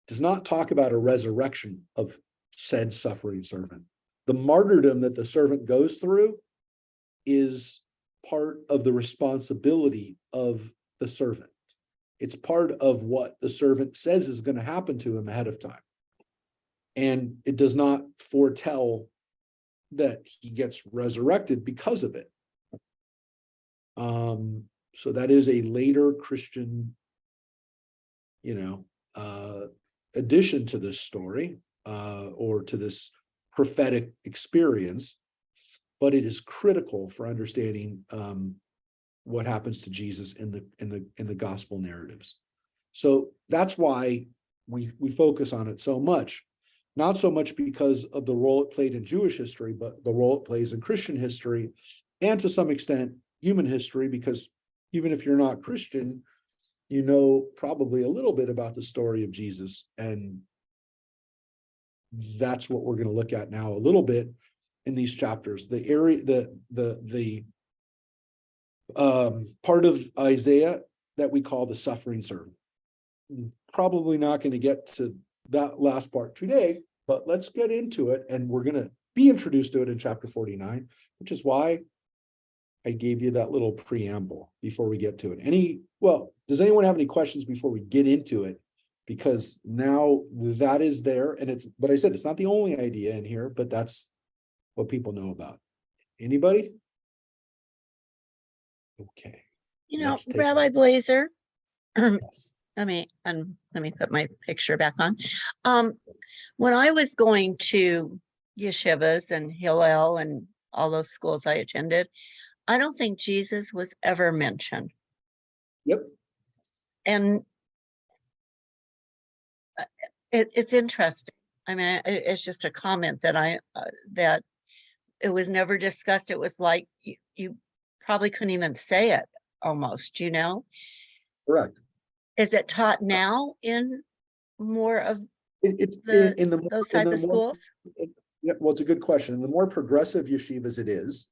Does not talk about a resurrection of said suffering servant. The martyrdom that the servant goes through is part of the responsibility of the servant. It's part of what the servant says is going to happen to him ahead of time. And it does not foretell that he gets resurrected because of it. So that is a later Christian, addition to this story, or to this prophetic experience, but it is critical for understanding what happens to Jesus in the gospel narratives. So that's why we focus on it so much, not so much because of the role it played in Jewish history, but the role it plays in Christian history, and to some extent human history, because even if you're not Christian, you know probably a little bit about the story of Jesus, and that's what we're going to look at now a little bit in these chapters. The area, the part of Isaiah that we call the suffering servant. Probably not going to get to that last part today, but let's get into it, and we're going to be introduced to it in chapter 49, which is why I gave you that little preamble before we get to it. Does anyone have any questions before we get into it? Because now that is there, and but I said it's not the only idea in here, but that's what people know about. Anybody? Okay. Let's take Rabbi it. Blazer, Yes. let me put my picture back on. When I was going to yeshivas and Hillel and all those schools I attended, I don't think Jesus was ever mentioned. Yep. And it's interesting. I mean, it's just a comment that that it was never discussed. It was like you probably couldn't even say it almost, Correct. Is it taught now in more of those type of schools? Yeah, well, it's a good question. In the more progressive yeshivas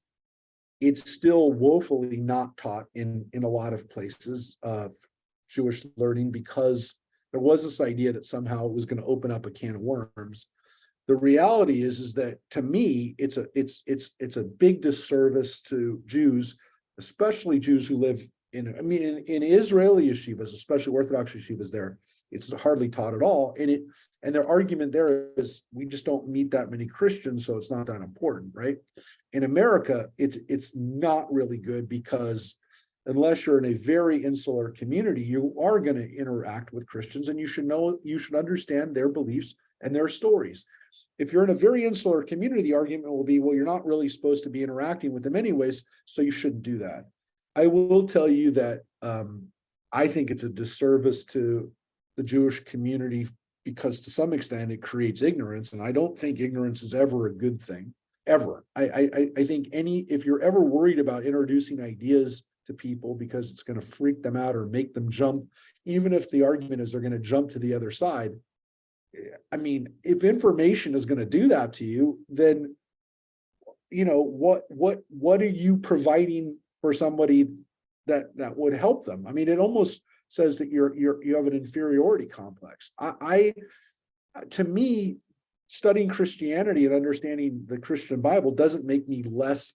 it's still woefully not taught in a lot of places of Jewish learning, because there was this idea that somehow it was going to open up a can of worms. The reality is that, to me, it's a big disservice to Jews, especially Jews who live in Israeli yeshivas, especially Orthodox yeshivas there. It's hardly taught at all. And their argument there is, we just don't meet that many Christians, so it's not that important, right? In America, it's not really good, because unless you're in a very insular community, you are going to interact with Christians, and you should understand their beliefs and their stories. If you're in a very insular community, the argument will be, well, you're not really supposed to be interacting with them anyways, so you shouldn't do that. I will tell you that I think it's a disservice to the Jewish community, because to some extent it creates ignorance, and I don't think ignorance is ever a good thing, ever. I think if you're ever worried about introducing ideas to people because it's going to freak them out or make them jump, even if the argument is they're going to jump to the other side. I mean, if information is going to do that to you, then what are you providing for somebody that would help them. I mean, it almost says that you have an inferiority complex. To me, studying Christianity and understanding the Christian Bible doesn't make me less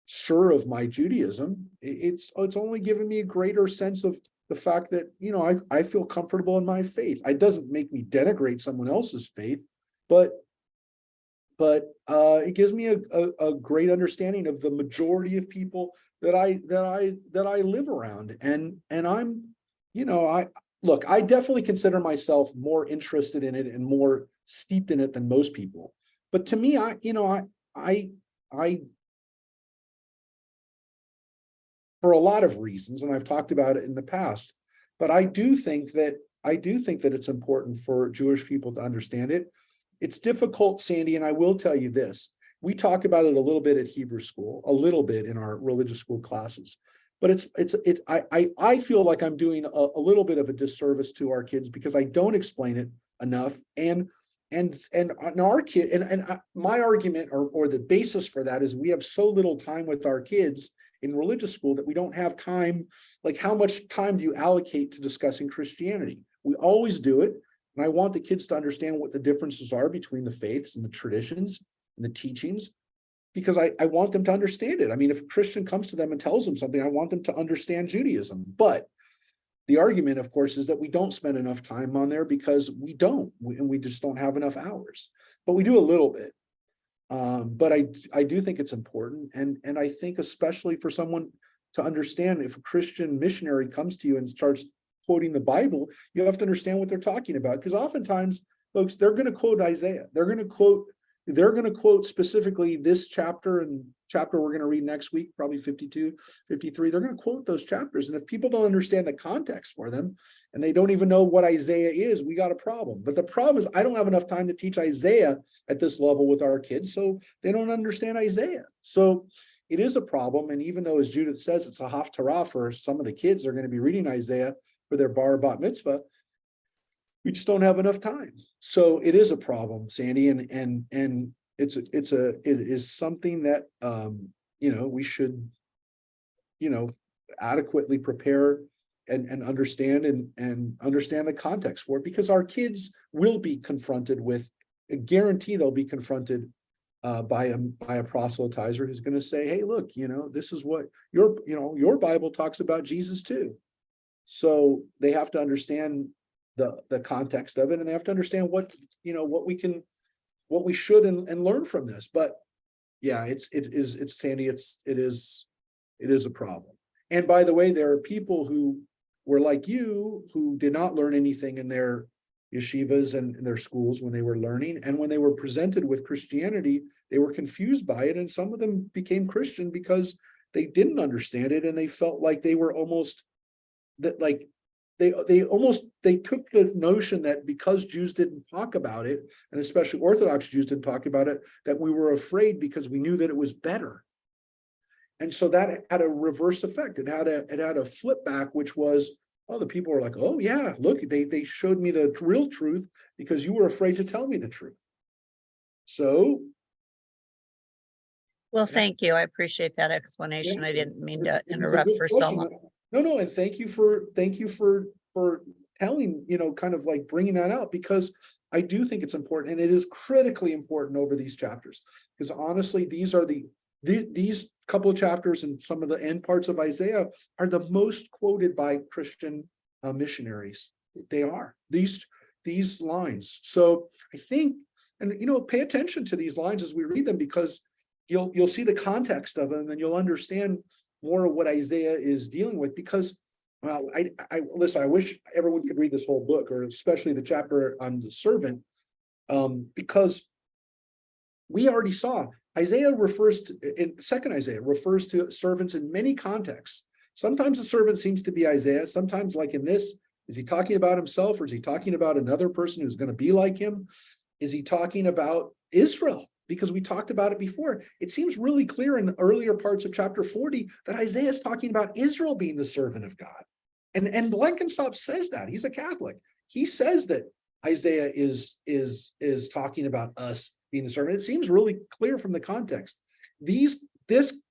sure of my Judaism. It's only given me a greater sense of the fact that, I feel comfortable in my faith. It doesn't make me denigrate someone else's faith, but it gives me a great understanding of the majority of people that I live around. And I'm, I definitely consider myself more interested in it and more steeped in it than most people. But to me, I for a lot of reasons, and I've talked about it in the past, but I do think that it's important for Jewish people to understand it. It's difficult, Sandy, and I will tell you this. We talk about it a little bit at Hebrew school, a little bit in our religious school classes, but I feel like I'm doing a little bit of a disservice to our kids because I don't explain it enough. And our kid, and my argument or the basis for that is we have so little time with our kids in religious school that we don't have time. Like, how much time do you allocate to discussing Christianity? We always do it. And I want the kids to understand what the differences are between the faiths and the traditions and the teachings, because I want them to understand it. I mean, if a Christian comes to them and tells them something, I want them to understand Judaism. But the argument, of course, is that we don't spend enough time on there because we just don't have enough hours. But we do a little bit. But I do think it's important. And I think especially for someone to understand, if a Christian missionary comes to you and starts quoting the Bible, you have to understand what they're talking about. Because oftentimes, folks, they're going to quote Isaiah. They're going to quote specifically this chapter and chapter we're going to read next week, probably 52, 53. They're going to quote those chapters. And if people don't understand the context for them, and they don't even know what Isaiah is, we got a problem. But the problem is I don't have enough time to teach Isaiah at this level with our kids, so they don't understand Isaiah. So it is a problem. And even though, as Judith says, it's a haftarah for some of the kids, they're going to be reading Isaiah for their bar bat mitzvah, we just don't have enough time. So it is a problem, Sandy, and it is something that we should adequately prepare and understand and understand the context for it, because our kids will be confronted with, I guarantee they'll be confronted by a proselytizer who's going to say, hey, look, this is what your Bible talks about Jesus too. So they have to understand the context of it, and they have to understand what we should and learn from this. But yeah, it's Sandy, it is a problem. And by the way, there are people who were like you, who did not learn anything in their yeshivas and in their schools when they were learning, and when they were presented with Christianity, they were confused by it, and some of them became Christian because they didn't understand it, and they felt like they were almost that, like, they took the notion that because Jews didn't talk about it, and especially Orthodox Jews didn't talk about it, that we were afraid because we knew that it was better. And so that had a reverse effect. It had a flip back, which was, oh, the people were like, oh yeah, look, they showed me the real truth because you were afraid to tell me the truth. So. Well, thank you. I appreciate that explanation. Yeah, I didn't mean to interrupt for so question. long. No, and thank you for telling, kind of like bringing that out, because I do think it's important, and it is critically important over these chapters, because honestly, these couple of chapters and some of the end parts of Isaiah are the most quoted by Christian missionaries. They are these lines. So I think, and pay attention to these lines as we read them, because you'll see the context of them, and then you'll understand more of what Isaiah is dealing with. Because, well, listen, I wish everyone could read this whole book, or especially the chapter on the servant, because we already saw Isaiah second Isaiah refers to servants in many contexts. Sometimes the servant seems to be Isaiah. Sometimes, like in this, is he talking about himself, or is he talking about another person who's going to be like him? Is he talking about Israel? Because we talked about it before. It seems really clear in the earlier parts of chapter 40 that Isaiah is talking about Israel being the servant of God. And Blenkinsop says that. He's a Catholic. He says that Isaiah is talking about us being the servant. It seems really clear from the context. This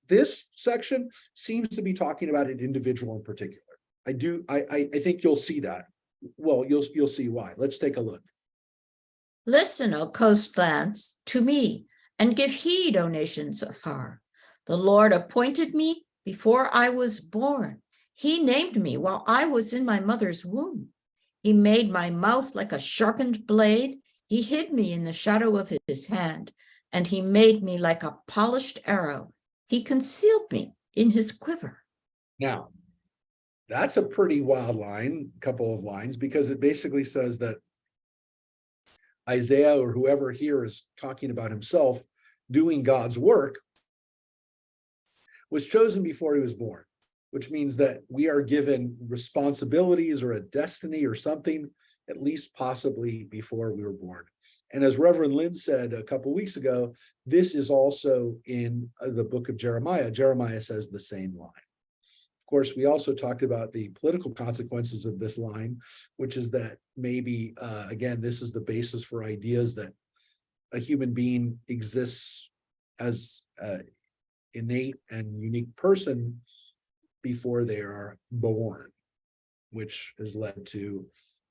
this section seems to be talking about an individual in particular. I think you'll see that. Well, you'll see why. Let's take a look. Listen, O coastlands, to me, and give heed, O nations afar. The Lord appointed me before I was born. He named me while I was in my mother's womb. He made my mouth like a sharpened blade. He hid me in the shadow of his hand, and he made me like a polished arrow. He concealed me in his quiver. Now, that's a pretty wild line, couple of lines, because it basically says that Isaiah or whoever here is talking about himself doing God's work was chosen before he was born, which means that we are given responsibilities or a destiny or something, at least possibly before we were born. And as Reverend Lynn said a couple of weeks ago, this is also in the book of Jeremiah. Jeremiah says the same line. Of course, we also talked about the political consequences of this line, which is that maybe, again, this is the basis for ideas that a human being exists as an innate and unique person before they are born, which has led to,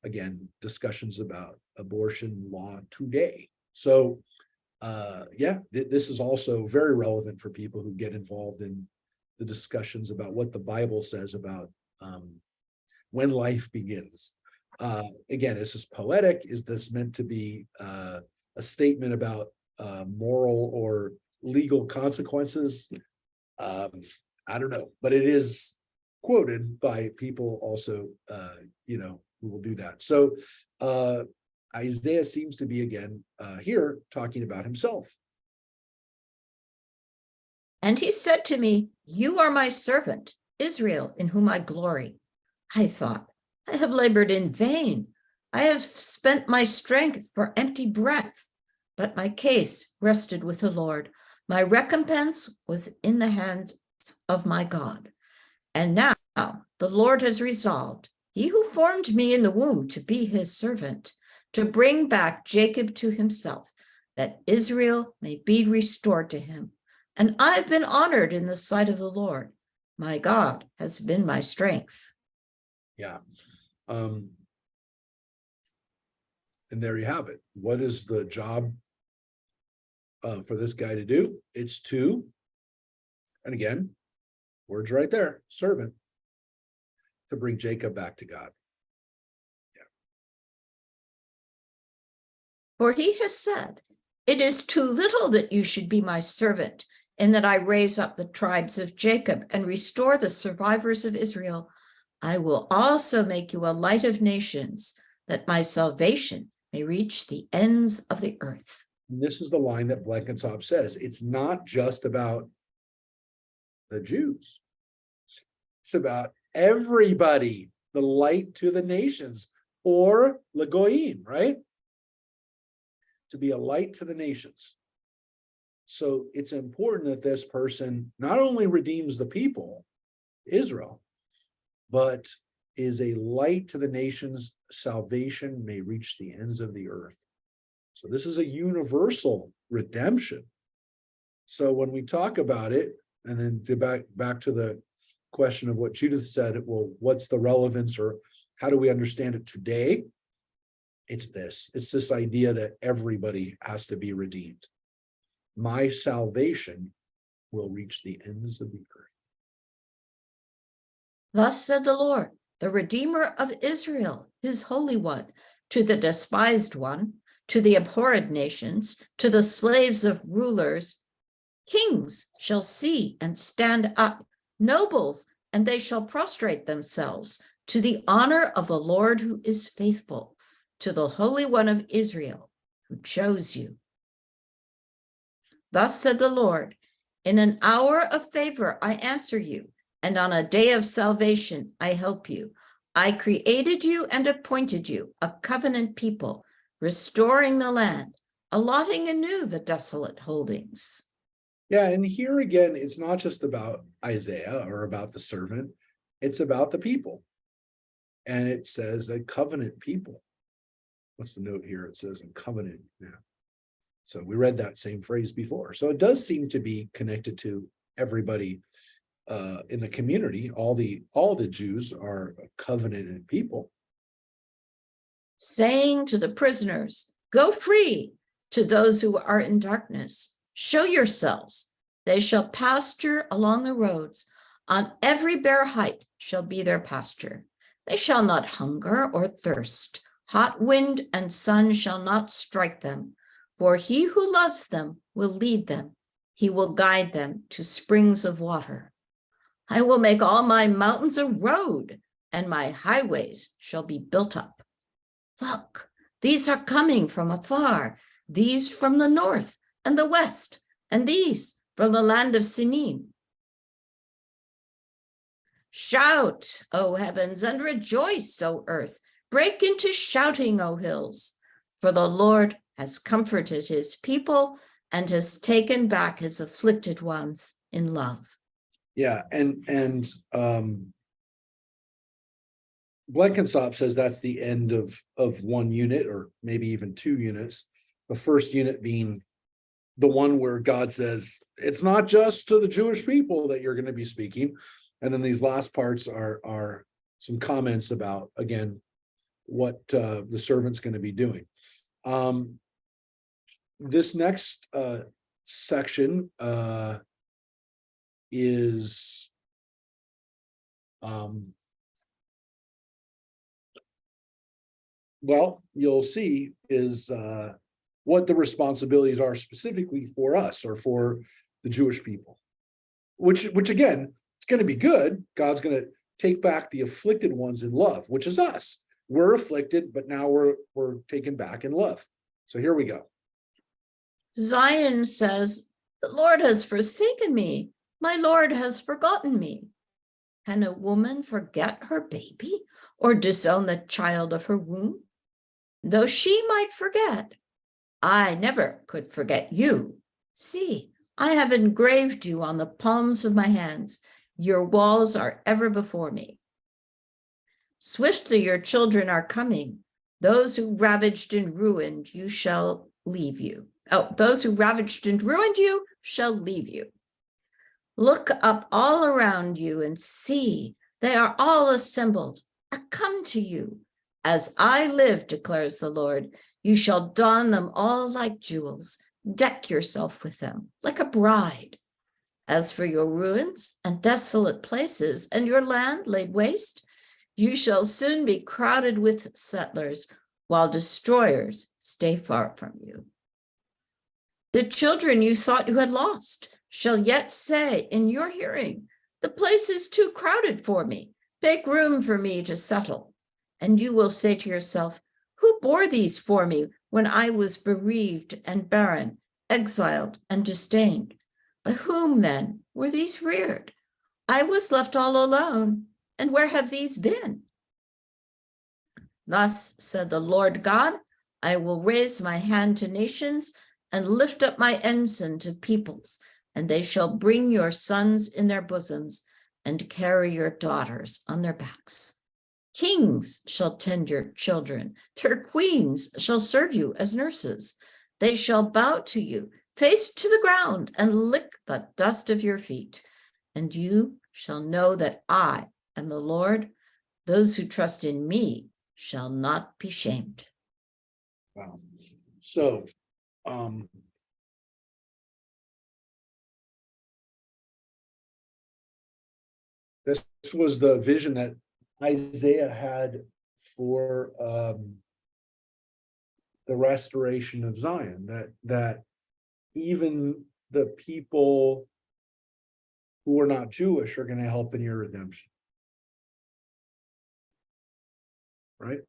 again, discussions about abortion law today. So, this is also very relevant for people who get involved in the discussions about what the Bible says about when life begins. Again, is this poetic? Is this meant to be a statement about moral or legal consequences? I don't know, but it is quoted by people also, who will do that. So Isaiah seems to be again here talking about himself. And he said to me, you are my servant, Israel, in whom I glory. I thought, I have labored in vain. I have spent my strength for empty breath, but my case rested with the Lord. My recompense was in the hands of my God. And now the Lord has resolved, he who formed me in the womb to be his servant, to bring back Jacob to himself, that Israel may be restored to him. And I've been honored in the sight of the Lord. My God has been my strength. Yeah. And there you have it. What is the job for this guy to do? It's to, and again, words right there, servant, to bring Jacob back to God. Yeah. For he has said, it is too little that you should be my servant, and that I raise up the tribes of Jacob and restore the survivors of Israel. I will also make you a light of nations, that my salvation may reach the ends of the earth. And this is the line that Blenkinsop says. It's not just about the Jews. It's about everybody, the light to the nations, or Lagoyim, right? To be a light to the nations. So it's important that this person not only redeems the people, Israel, but is a light to the nations. Salvation may reach the ends of the earth. So this is a universal redemption. So when we talk about it, and then back to the question of what Judith said, well, what's the relevance, or how do we understand it today? It's this idea that everybody has to be redeemed. My salvation will reach the ends of the earth. Thus said the Lord, the Redeemer of Israel, his Holy One, to the despised one, to the abhorred nations, to the slaves of rulers. Kings shall see and stand up, nobles, and they shall prostrate themselves to the honor of the Lord who is faithful, to the Holy One of Israel who chose you. Thus said the Lord, in an hour of favor I answer you, and on a day of salvation I help you. I created you and appointed you a covenant people, restoring the land, allotting anew the desolate holdings. Yeah, and here again, it's not just about Isaiah or about the servant, it's about the people. And it says a covenant people. What's the note here? It says a covenant. Yeah. So we read that same phrase before. So it does seem to be connected to everybody in the community, all the Jews are covenanted people. Saying to the prisoners, go free. To those who are in darkness, show yourselves. They shall pasture along the roads. On every bare height shall be their pasture. They shall not hunger or thirst. Hot wind and sun shall not strike them. For he who loves them will lead them. He will guide them to springs of water. I will make all my mountains a road, and my highways shall be built up. Look, these are coming from afar, these from the north and the west, and these from the land of Sinim. Shout, O heavens, and rejoice, O earth. Break into shouting, O hills, for the Lord has comforted his people and has taken back his afflicted ones in love. Yeah, and Blenkinsop says that's the end of one unit, or maybe even two units. The first unit being the one where God says, it's not just to the Jewish people that you're going to be speaking. And then these last parts are some comments about, again, what the servant's going to be doing. This next section is well, you'll see is what the responsibilities are specifically for us or for the Jewish people, which again, it's going to be good. God's going to take back the afflicted ones in love, which is us. We're afflicted, but now we're taken back in love. So here we go. Zion says, the Lord has forsaken me. My Lord has forgotten me. Can a woman forget her baby or disown the child of her womb? Though she might forget, I never could forget you. See, I have engraved you on the palms of my hands. Your walls are ever before me. Swiftly your children are coming. Those who ravaged and ruined you shall leave you. Oh, those who ravaged and ruined you shall leave you. Look up all around you and see, they are all assembled, are come to you. As I live, declares the Lord, you shall don them all like jewels, deck yourself with them like a bride. As for your ruins and desolate places and your land laid waste, you shall soon be crowded with settlers, while destroyers stay far from you. The children you thought you had lost shall yet say in your hearing, the place is too crowded for me. Make room for me to settle. And you will say to yourself, who bore these for me when I was bereaved and barren, exiled and disdained? By whom then were these reared? I was left all alone, and where have these been? Thus said the Lord God, I will raise my hand to nations and lift up my ensign to peoples, and they shall bring your sons in their bosoms and carry your daughters on their backs. Kings shall tend your children, their queens shall serve you as nurses. They shall bow to you, face to the ground, and lick the dust of your feet. And you shall know that I am the Lord. Those who trust in me shall not be shamed. Wow. So, this was the vision that Isaiah had for the restoration of Zion, that even the people who are not Jewish are going to help in your redemption. Right?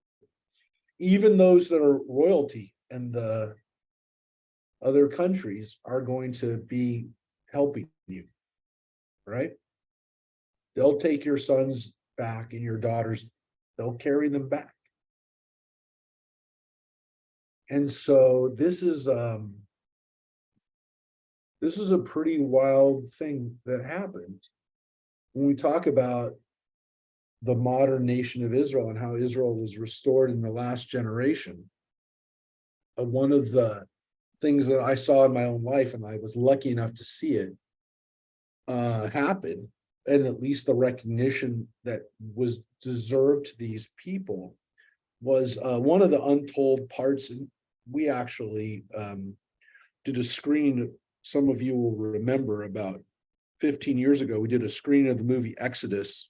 Even those that are royalty and the other countries are going to be helping you, right? They'll take your sons back and your daughters, they'll carry them back. And so this is a pretty wild thing that happened when we talk about the modern nation of Israel and how Israel was restored in the last generation. One of the things that I saw in my own life, and I was lucky enough to see it, happen, and at least the recognition that was deserved to these people, was one of the untold parts. And we actually did a screen, some of you will remember, about 15 years ago, we did a screen of the movie Exodus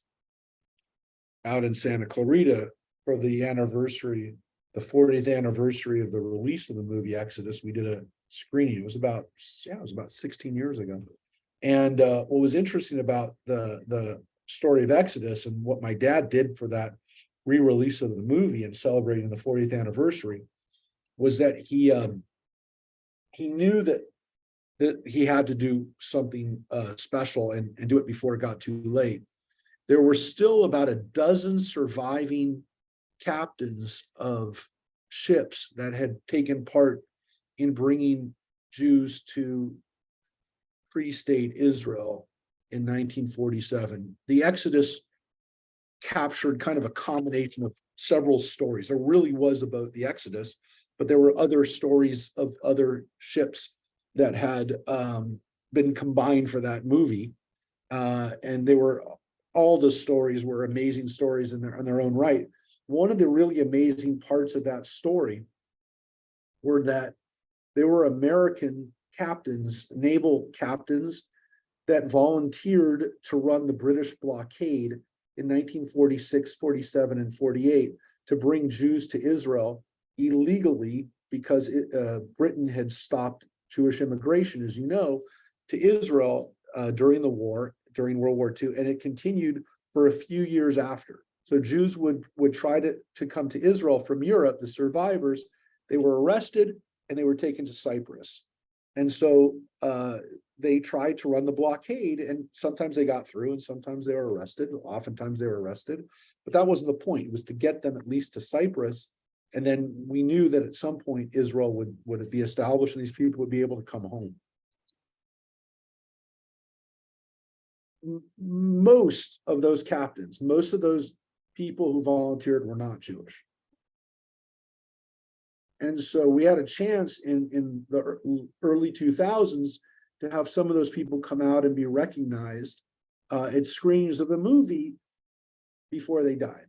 out in Santa Clarita for the anniversary, the 40th anniversary of the release of the movie Exodus. We did a screening. It was about 16 years ago. And what was interesting about the story of Exodus, and what my dad did for that re-release of the movie and celebrating the 40th anniversary, was that he knew that he had to do something special and do it before it got too late. There were still about a dozen surviving captains of ships that had taken part in bringing Jews to pre-state Israel in 1947. The Exodus captured kind of a combination of several stories. There really was about the Exodus, but there were other stories of other ships that had been combined for that movie. And they were, all the stories were amazing stories in their own right. One of the really amazing parts of that story were that there were American captains, naval captains, that volunteered to run the British blockade in 1946, 47, and 48 to bring Jews to Israel illegally, because Britain had stopped Jewish immigration, as you know, to Israel during the war, during World War II, and it continued for a few years after. So Jews would try to come to Israel from Europe. The survivors, they were arrested and they were taken to Cyprus. And so they tried to run the blockade, and sometimes they got through and sometimes they were arrested. Oftentimes they were arrested, but that wasn't the point. It was to get them at least to Cyprus. And then we knew that at some point Israel would be established and these people would be able to come home. Most of those captains, most of those people who volunteered were not Jewish. And so we had a chance in the early 2000s to have some of those people come out and be recognized at screenings of the movie before they died.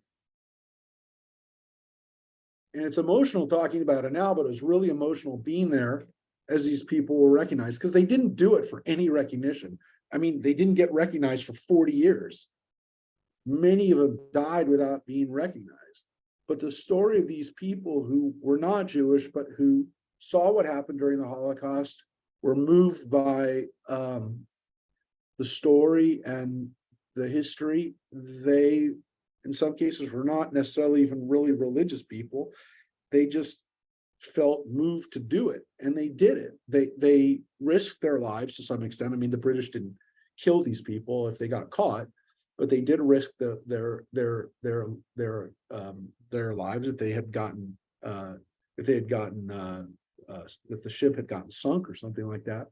And it's emotional talking about it now, but it was really emotional being there as these people were recognized, because they didn't do it for any recognition. I mean, they didn't get recognized for 40 years. Many of them died without being recognized. But the story of these people who were not Jewish, but who saw what happened during the Holocaust, were moved by the story and the history. They, in some cases, were not necessarily even really religious people. They just felt moved to do it, and they did it. They risked their lives to some extent. I mean, the British didn't kill these people if they got caught, but they did risk their lives if they had gotten if the ship had gotten sunk or something like that.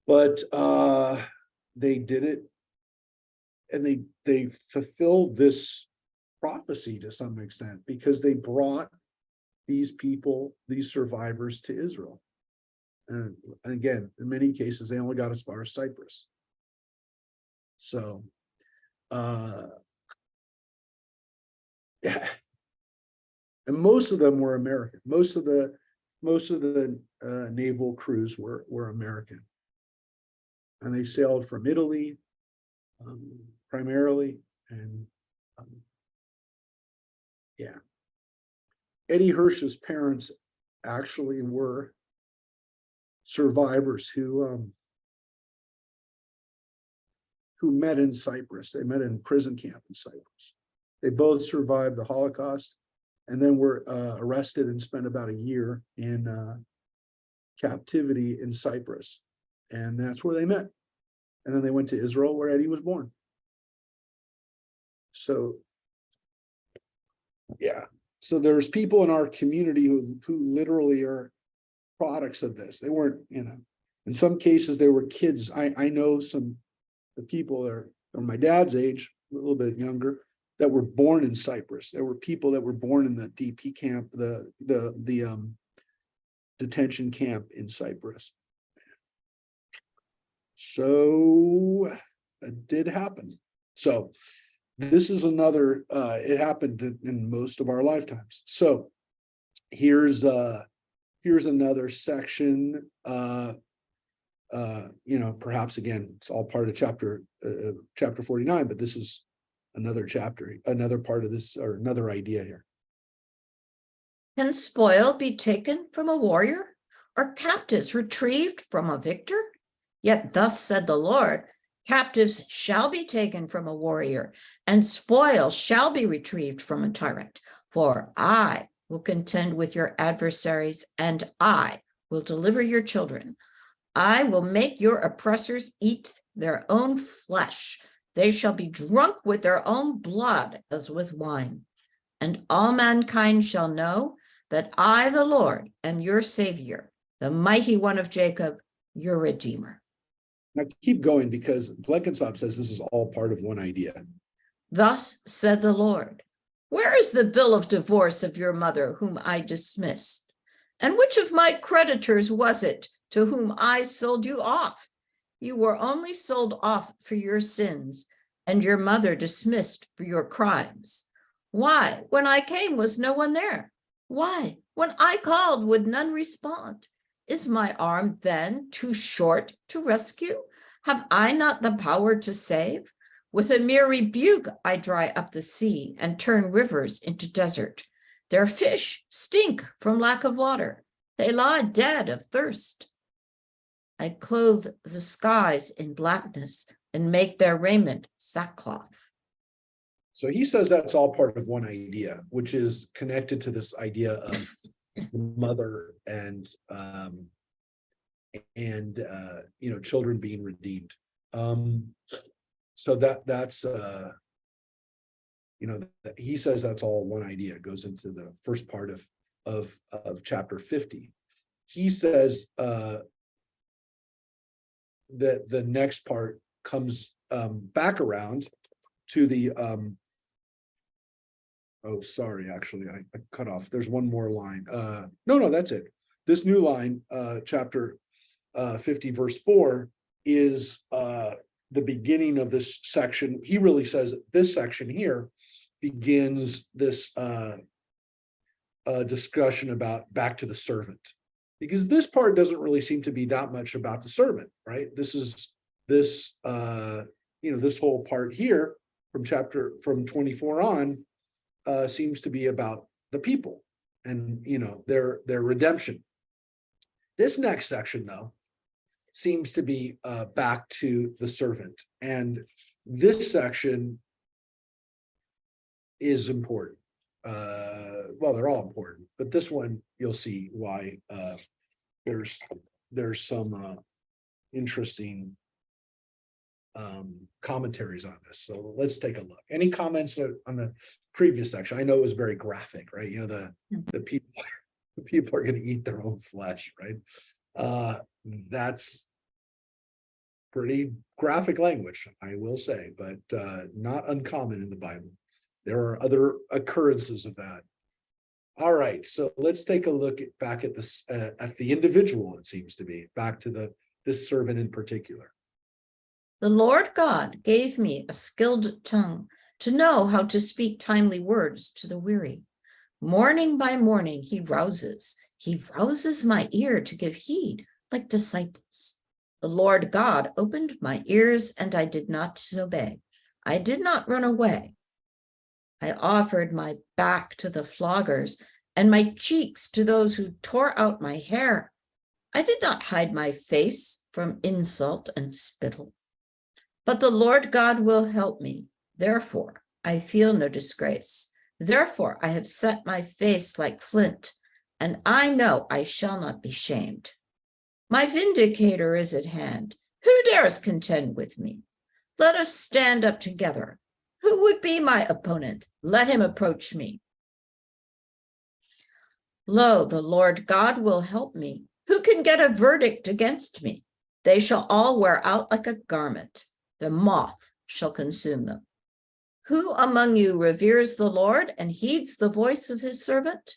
But they did it, and they fulfilled this prophecy to some extent, because they brought these people, these survivors, to Israel. And again, in many cases, they only got as far as Cyprus. So yeah, and most of them were American. Most of the naval crews were American, and they sailed from Italy primarily. And yeah, Eddie Hirsch's parents actually were survivors who met in Cyprus. They met in prison camp in Cyprus. They both survived the Holocaust, and then were arrested and spent about a year in captivity in Cyprus. And that's where they met. And then they went to Israel, where Eddie was born. So yeah, so there's people in our community who literally are products of this. They weren't, in some cases they were kids. I know the people that are my dad's age, a little bit younger, that were born in Cyprus. There were people that were born in the DP camp, the detention camp in Cyprus. So it did happen. So this is another, it happened in most of our lifetimes. So here's another section, perhaps again, it's all part of chapter 49, but this is another chapter, another part of this, or another idea here. Can spoil be taken from a warrior, or captives retrieved from a victor? Yet thus said the Lord, captives shall be taken from a warrior, and spoil shall be retrieved from a tyrant. For I will contend with your adversaries, and I will deliver your children. I will make your oppressors eat their own flesh. They shall be drunk with their own blood as with wine. And all mankind shall know that I, the Lord, am your Savior, the mighty one of Jacob, your Redeemer. Now keep going, because Blenkinsop says this is all part of one idea. Thus said the Lord, where is the bill of divorce of your mother, whom I dismissed? And which of my creditors was it to whom I sold you off? You were only sold off for your sins, and your mother dismissed for your crimes. Why, when I came, was no one there? Why, when I called, would none respond? Is my arm then too short to rescue? Have I not the power to save? With a mere rebuke, I dry up the sea and turn rivers into desert. Their fish stink from lack of water. They lie dead of thirst. I clothe the skies in blackness and make their raiment sackcloth. So he says that's all part of one idea, which is connected to this idea of mother and children being redeemed. So that's he says that's all one idea. It goes into the first part of chapter 50. He says that the next part comes back around to the actually I cut off. There's one more line. No, that's it. This new line, chapter 50, verse 4, is the beginning of this section. He really says this section here begins this discussion about back to the servant, because this part doesn't really seem to be that much about the servant, right? This whole part here from 24 on seems to be about the people and their redemption. This next section, though, seems to be back to the servant, and this section is important. Well, they're all important, but this one you'll see why there's some interesting commentaries on this. So let's take a look. Any comments on the previous section? I know it was very graphic, right? The people are going to eat their own flesh, right? That's pretty graphic language, I will say, but not uncommon in the Bible. There are other occurrences of that. All right, so let's take a look back at this at the individual. It seems to be back to this servant in particular. The Lord God gave me a skilled tongue to know how to speak timely words to the weary. Morning by morning he rouses my ear to give heed like disciples. The Lord God opened my ears and I did not disobey. I did not run away. I offered my back to the floggers and my cheeks to those who tore out my hair. I did not hide my face from insult and spittle. But the Lord God will help me. Therefore, I feel no disgrace. Therefore, I have set my face like flint, and I know I shall not be shamed. My vindicator is at hand. Who dares contend with me? Let us stand up together. Who would be my opponent? Let him approach me. Lo, the Lord God will help me. Who can get a verdict against me? They shall all wear out like a garment. The moth shall consume them. Who among you reveres the Lord and heeds the voice of his servant?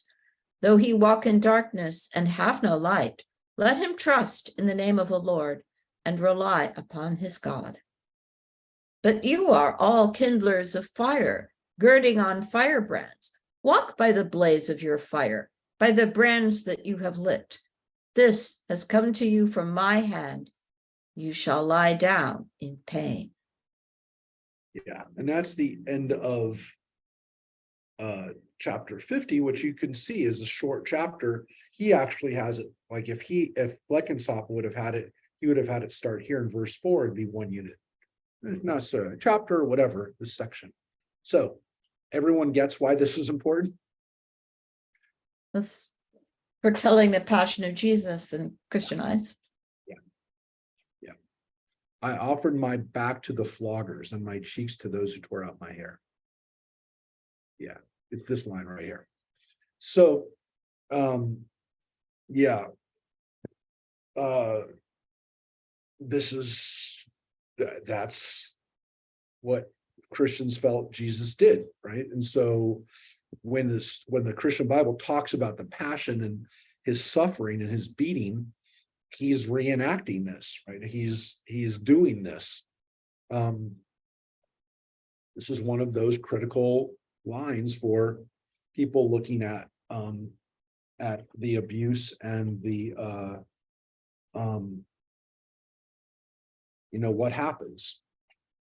Though he walk in darkness and have no light, let him trust in the name of the Lord. and rely upon his God. But you are all kindlers of fire, girding on firebrands. Walk by the blaze of your fire, by the brands that you have lit. This has come to you from my hand. You shall lie down in pain. Yeah, and that's the end of chapter 50, which you can see is a short chapter. He actually has it, like if Bleckensop would have had it, he would have had it start here in verse 4 and be one unit. Not necessarily a chapter or whatever, this section. So everyone gets why this is important. That's foretelling the passion of Jesus in Christian eyes. I offered my back to the floggers and my cheeks to those who tore out my hair. Yeah, it's this line right here. So, yeah, that's what Christians felt Jesus did, right? And so when the Christian Bible talks about the passion and his suffering and his beating, he's reenacting this, right? He's doing this. This is one of those critical lines for people looking at the abuse and the what happens.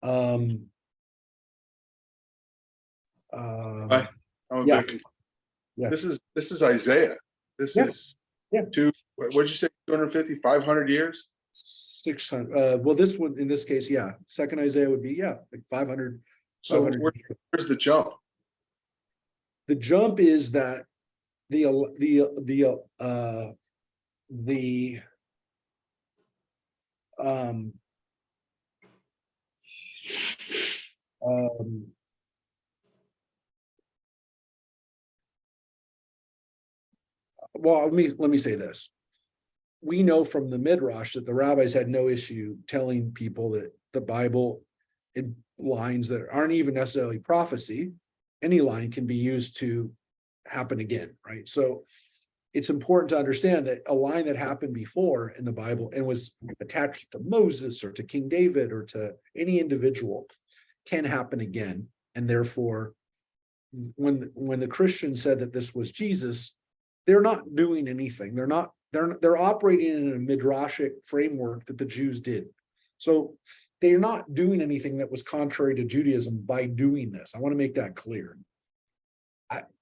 I'm a yeah. bit confused. Yeah. This is Isaiah. This Yeah. is Yeah. what did you say, 250, 500 years? 600, well, this one in this case, yeah, second Isaiah would be like 500. So 500. where's the jump? The jump is that the well, let me say this. We know from the Midrash that the rabbis had no issue telling people that the Bible, in lines that aren't even necessarily prophecy, any line can be used to happen again, right? So it's important to understand that a line that happened before in the Bible and was attached to Moses or to King David or to any individual can happen again. And therefore, when the Christians said that this was Jesus, they're not doing anything. They're operating in a midrashic framework that the Jews did. So they're not doing anything that was contrary to Judaism by doing this. I want to make that clear.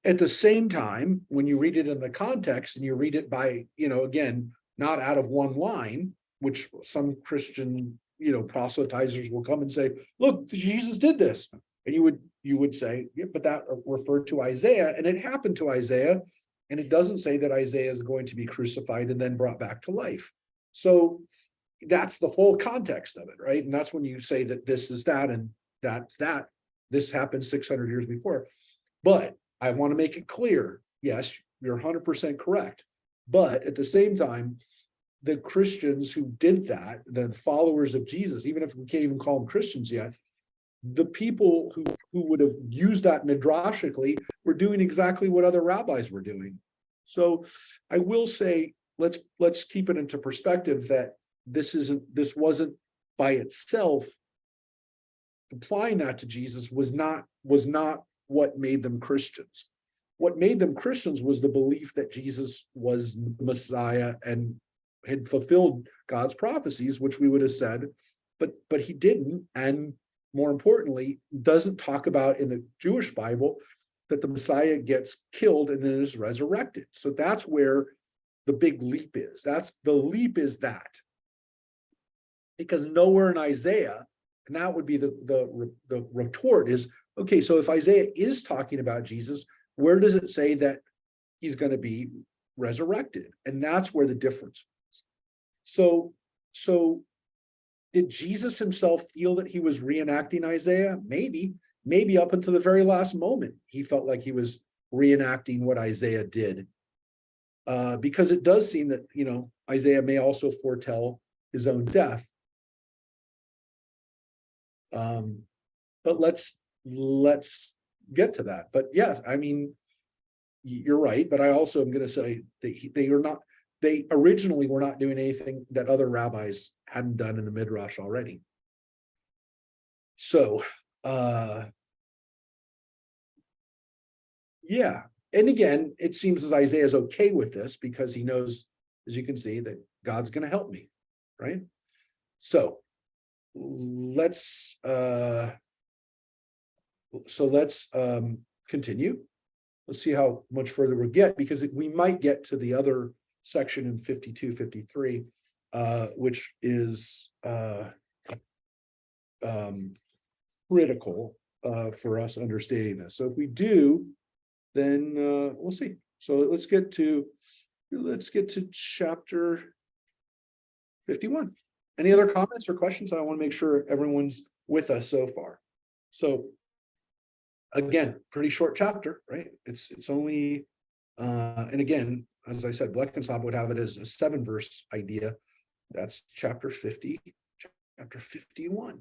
At the same time, when you read it in the context and you read it by, again, not out of one line, which some Christian, proselytizers will come and say, look, Jesus did this. And you would say, yeah, but that referred to Isaiah, and it happened to Isaiah. And it doesn't say that Isaiah is going to be crucified and then brought back to life. So that's the full context of it, right? And that's when you say that this is that and that's that. This happened 600 years before. But I want to make it clear, yes, you're 100% correct. But at the same time, the Christians who did that, the followers of Jesus, even if we can't even call them Christians yet, the people who would have used that midrashically were doing exactly what other rabbis were doing. So I will say, let's keep it into perspective that this wasn't by itself, applying that to Jesus was not what made them Christians. What made them Christians was the belief that Jesus was the Messiah and had fulfilled God's prophecies, which we would have said, but he didn't. And more importantly, doesn't talk about in the Jewish Bible that the Messiah gets killed and then is resurrected. So that's where the big leap is. The leap is that. Because nowhere in Isaiah, and that would be the retort is, okay, so if Isaiah is talking about Jesus, where does it say that he's going to be resurrected? And that's where the difference is. So did Jesus himself feel that he was reenacting Isaiah? Maybe up until the very last moment, he felt like he was reenacting what Isaiah did. Because it does seem that, Isaiah may also foretell his own death. But let's get to that. But yes, I mean, you're right. But I also am going to say that they originally were not doing anything that other rabbis hadn't done in the Midrash already. So, yeah. And again, it seems as Isaiah's okay with this because he knows, as you can see, that God's going to help me, right? So let's continue. Let's see how much further we get, because we might get to the other section in 52, 53, which is critical for us understanding this. So if we do, then we'll see. So let's get to chapter 51. Any other comments or questions? I want to make sure everyone's with us so far. So again, pretty short chapter, right? It's only and again, as I said, Bleckensop would have it as a 7-verse idea. That's chapter 50, chapter 51.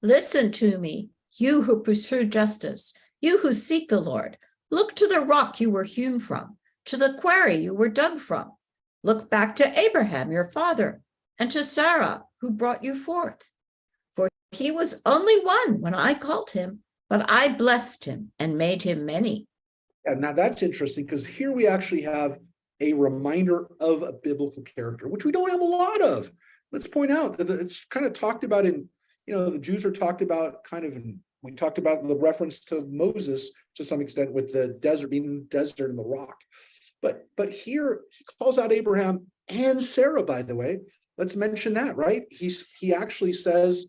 Listen to me, you who pursue justice, you who seek the Lord. Look to the rock you were hewn from, to the quarry you were dug from. Look back to Abraham, your father, and to Sarah, who brought you forth. For he was only one when I called him, but I blessed him and made him many. Yeah, now that's interesting, because here we actually have a reminder of a biblical character, which we don't have a lot of. Let's point out that it's kind of talked about in, the Jews are talked about kind of, we talked about the reference to Moses to some extent with the desert, being desert and the rock. But here he calls out Abraham and Sarah, by the way. Let's mention that, right? He actually says,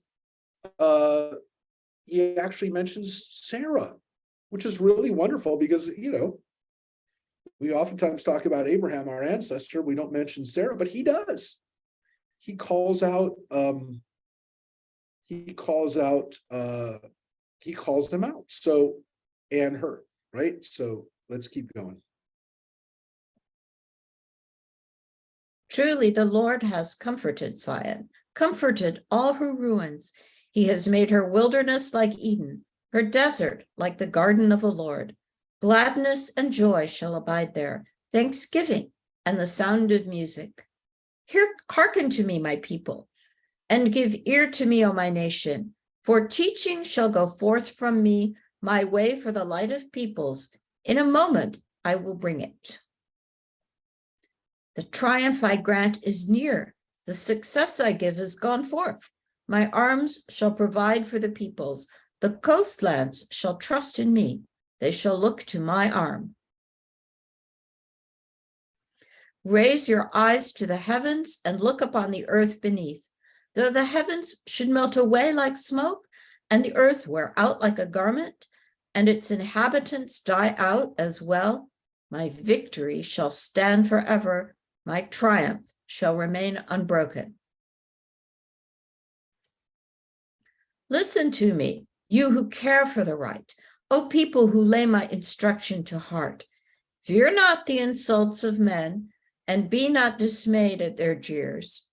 he actually mentions Sarah, which is really wonderful because, we oftentimes talk about Abraham, our ancestor. We don't mention Sarah, but he does. He calls out, he calls them out. So, and her, right? So let's keep going. Truly, the Lord has comforted Zion, comforted all her ruins. He has made her wilderness like Eden, her desert like the garden of the Lord. Gladness and joy shall abide there, thanksgiving and the sound of music. Hearken to me, my people, and give ear to me, O my nation, for teaching shall go forth from me, my way for the light of peoples. In a moment I will bring it. The triumph I grant is near. The success I give has gone forth. My arms shall provide for the peoples. The coastlands shall trust in me. They shall look to my arm. Raise your eyes to the heavens and look upon the earth beneath. Though the heavens should melt away like smoke, and the earth wear out like a garment, and its inhabitants die out as well, my victory shall stand forever. My triumph shall remain unbroken. Listen to me, you who care for the right, O people who lay my instruction to heart. Fear not the insults of men, and be not dismayed at their jeers.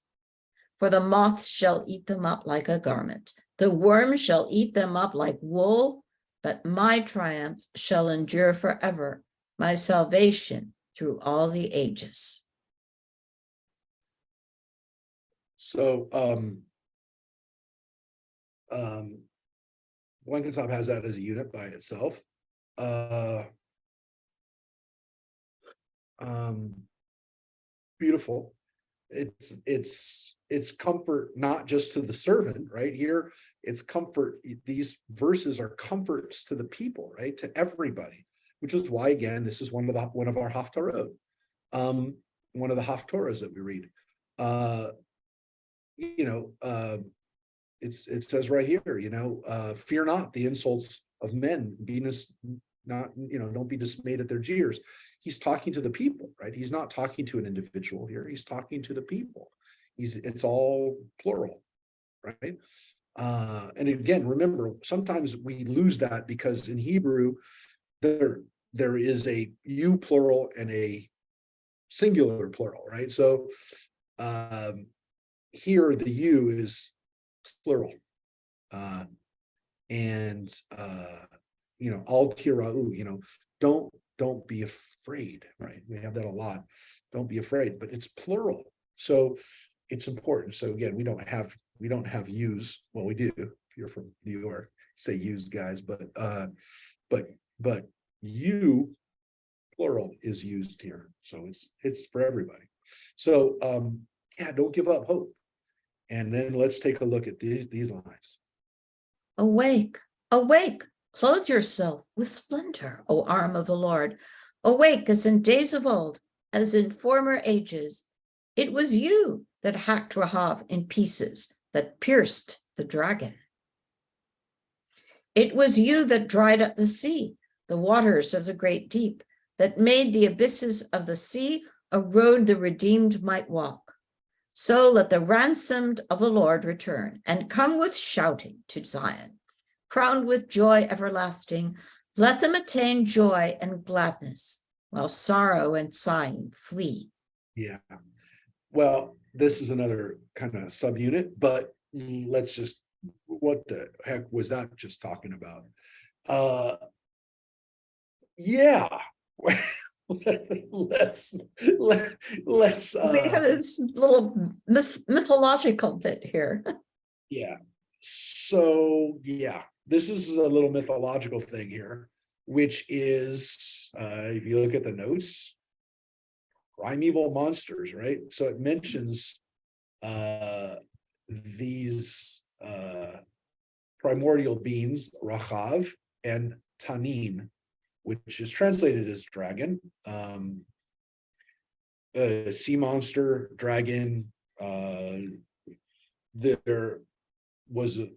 For the moth shall eat them up like a garment. The worm shall eat them up like wool, but my triumph shall endure forever, my salvation through all the ages. So, Bleckensop has that as a unit by itself. Beautiful. It's comfort, not just to the servant, right? Here, it's comfort. These verses are comforts to the people, right? To everybody, which is why, again, this is one of our Haftarot, one of the Haftorahs that we read. It says right here, fear not the insults of men, don't be dismayed at their jeers. He's talking to the people, right? He's not talking to an individual here. He's talking to the people. It's all plural, right? And again, remember, sometimes we lose that because in Hebrew, there is a you plural and a singular plural, right? So here the you is plural. Al tira'u, don't be afraid, right? We have that a lot. Don't be afraid, but it's plural. So it's important. So again, we don't have use. Well, we do if you're from New York, say used guys, but you plural is used here. So it's for everybody. So yeah, don't give up hope. And then let's take a look at these lines. Awake, awake, clothe yourself with splendor, O arm of the Lord. Awake as in days of old, as in former ages. It was you that hacked Rahab in pieces, that pierced the dragon. It was you that dried up the sea, the waters of the great deep, that made the abysses of the sea a road the redeemed might walk. So let the ransomed of the Lord return and come with shouting to Zion, crowned with joy everlasting. Let them attain joy and gladness, while sorrow and sighing flee. Yeah. Well, this is another kind of subunit, but let's just, what the heck was that just talking about? Yeah. let's We have this little mythological bit here. yeah. So yeah, this is a little mythological thing here, which is if you look at the notes, primeval monsters, right? So it mentions these primordial beings, Rachav and Tanin, which is translated as dragon, sea monster, dragon. There was a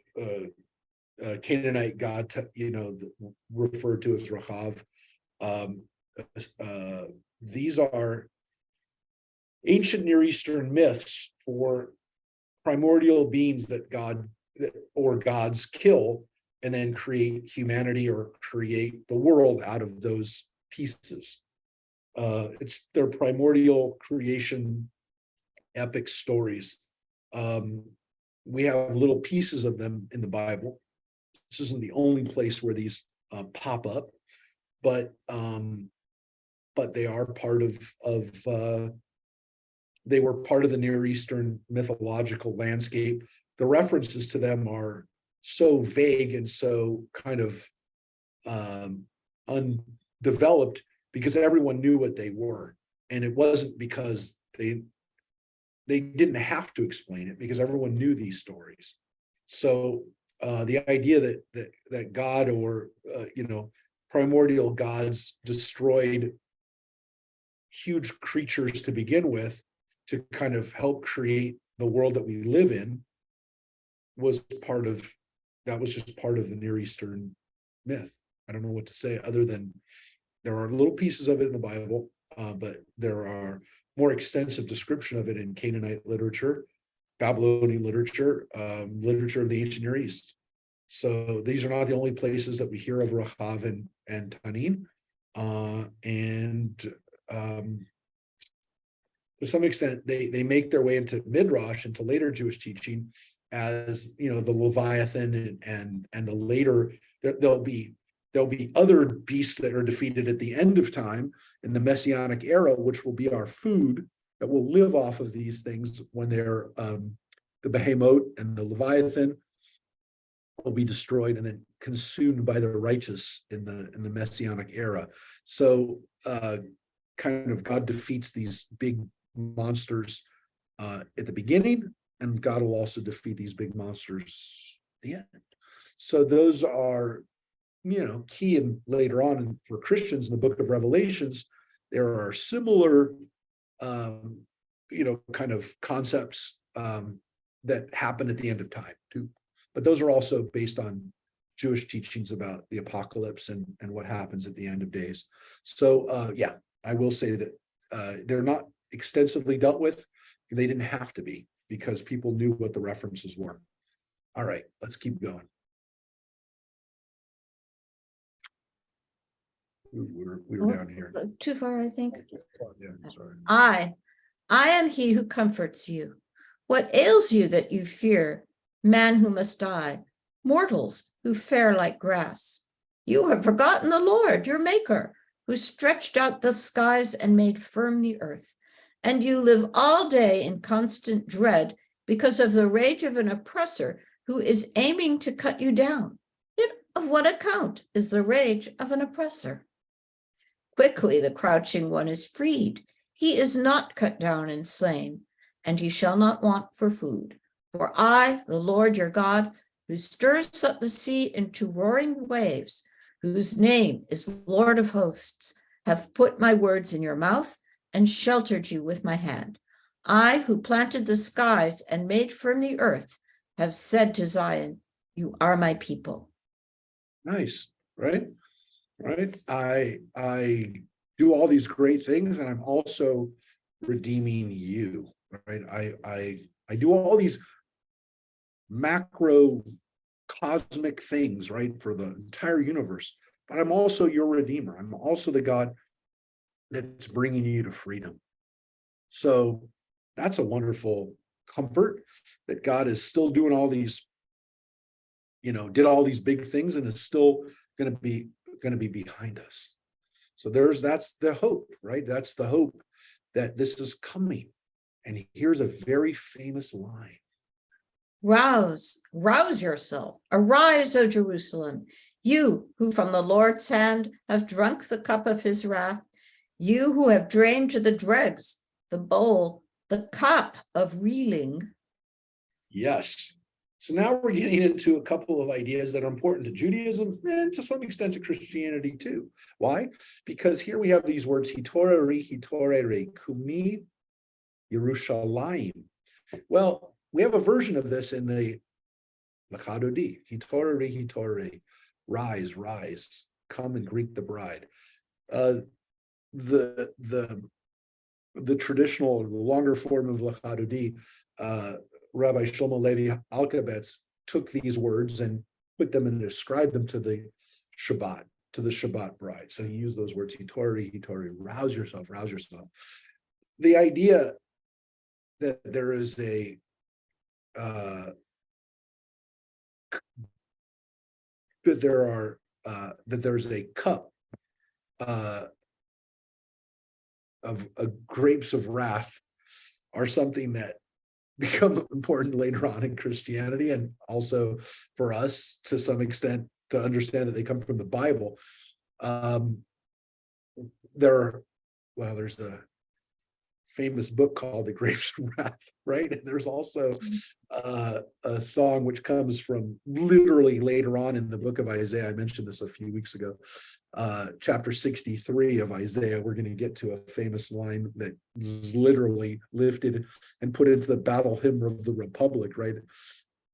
Canaanite god, referred to as Rachav. These are ancient Near Eastern myths for primordial beings that gods kill and then create humanity or create the world out of those pieces. It's their primordial creation epic stories. We have little pieces of them in the Bible. This isn't the only place where these pop up, but they are part of they were part of the Near Eastern mythological landscape. The references to them are so vague and so kind of undeveloped because everyone knew what they were. And it wasn't because they didn't have to explain it, because everyone knew these stories. So the idea that God or primordial gods destroyed huge creatures to begin with to kind of help create the world that we live in was just part of the Near Eastern myth. I don't know what to say other than there are little pieces of it in the Bible, but there are more extensive description of it in Canaanite literature, Babylonian literature, literature of the ancient Near East. So these are not the only places that we hear of Rachav and Tanin. To some extent, they make their way into Midrash, into later Jewish teaching, as the Leviathan and the later there'll be other beasts that are defeated at the end of time in the Messianic era, which will be our food that will live off of these things when they're the Behemoth and the Leviathan will be destroyed and then consumed by the righteous in the Messianic era. So kind of God defeats these big monsters at the beginning, and God will also defeat these big monsters at the end. So those are key. And later on, and for Christians in the book of Revelations, there are similar kind of concepts that happen at the end of time too. But those are also based on Jewish teachings about the apocalypse and what happens at the end of days. So yeah, I will say that they're not extensively dealt with. They didn't have to be, because people knew what the references were. All right, let's keep going. We were down here. Too far, I think. Yeah, sorry. I am he who comforts you. What ails you that you fear, man who must die, mortals who fare like grass? You have forgotten the Lord, your maker, who stretched out the skies and made firm the earth, and you live all day in constant dread because of the rage of an oppressor who is aiming to cut you down. Yet of what account is the rage of an oppressor? Quickly the crouching one is freed. He is not cut down and slain, and he shall not want for food. For I, the Lord your God, who stirs up the sea into roaring waves, whose name is Lord of hosts, have put my words in your mouth and sheltered you with my hand. I, who planted the skies and made firm the earth, have said to Zion, you are my people. Nice, right? Right? I do all these great things, and I'm also redeeming you, right? I do all these macro cosmic things, right, for the entire universe, but I'm also your redeemer. I'm also the God that's bringing you to freedom. So that's a wonderful comfort that God is still doing all these, did all these big things and is still going to be behind us. So that's the hope, right? That's the hope that this is coming. And here's a very famous line. Rouse yourself. Arise, O Jerusalem, you who from the Lord's hand have drunk the cup of his wrath, you who have drained to the dregs the bowl, the cup of reeling. Yes. So now we're getting into a couple of ideas that are important to Judaism and to some extent to Christianity too. Why? Because here we have these words, hitorere, kumi Yerushalayim. Well, we have a version of this in the Lachadodi, hitorere, rise, come and greet the bride. The traditional, longer form of Lachadodi, Rabbi Shlomo Levi Alkabetz took these words and put them and described them to the Shabbat bride. So he used those words, hitori, rouse yourself. The idea that there is there's a cup of grapes of wrath are something that become important later on in Christianity, and also for us to some extent to understand that they come from the Bible. There's a famous book called The Grapes of Wrath, right? And there's also a song which comes from literally later on in the book of Isaiah. I mentioned this a few weeks ago. Chapter 63 of Isaiah, we're going to get to a famous line that is literally lifted and put into the battle hymn of the Republic, right?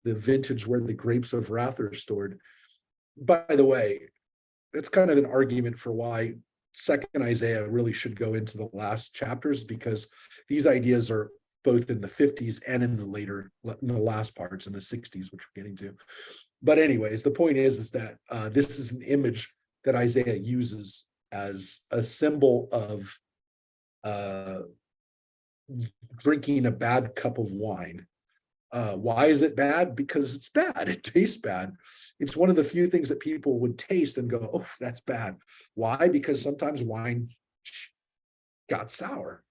The vintage where the grapes of wrath are stored. By the way, that's kind of an argument for why second Isaiah really should go into the last chapters, because these ideas are both in the 50s and in the last parts in the 60s, which we're getting to. But anyways, the point is that this is an image that Isaiah uses as a symbol of drinking a bad cup of wine. Why is it bad? Because it's bad. It tastes bad. It's one of the few things that people would taste and go, oh, that's bad. Why? Because sometimes wine got sour.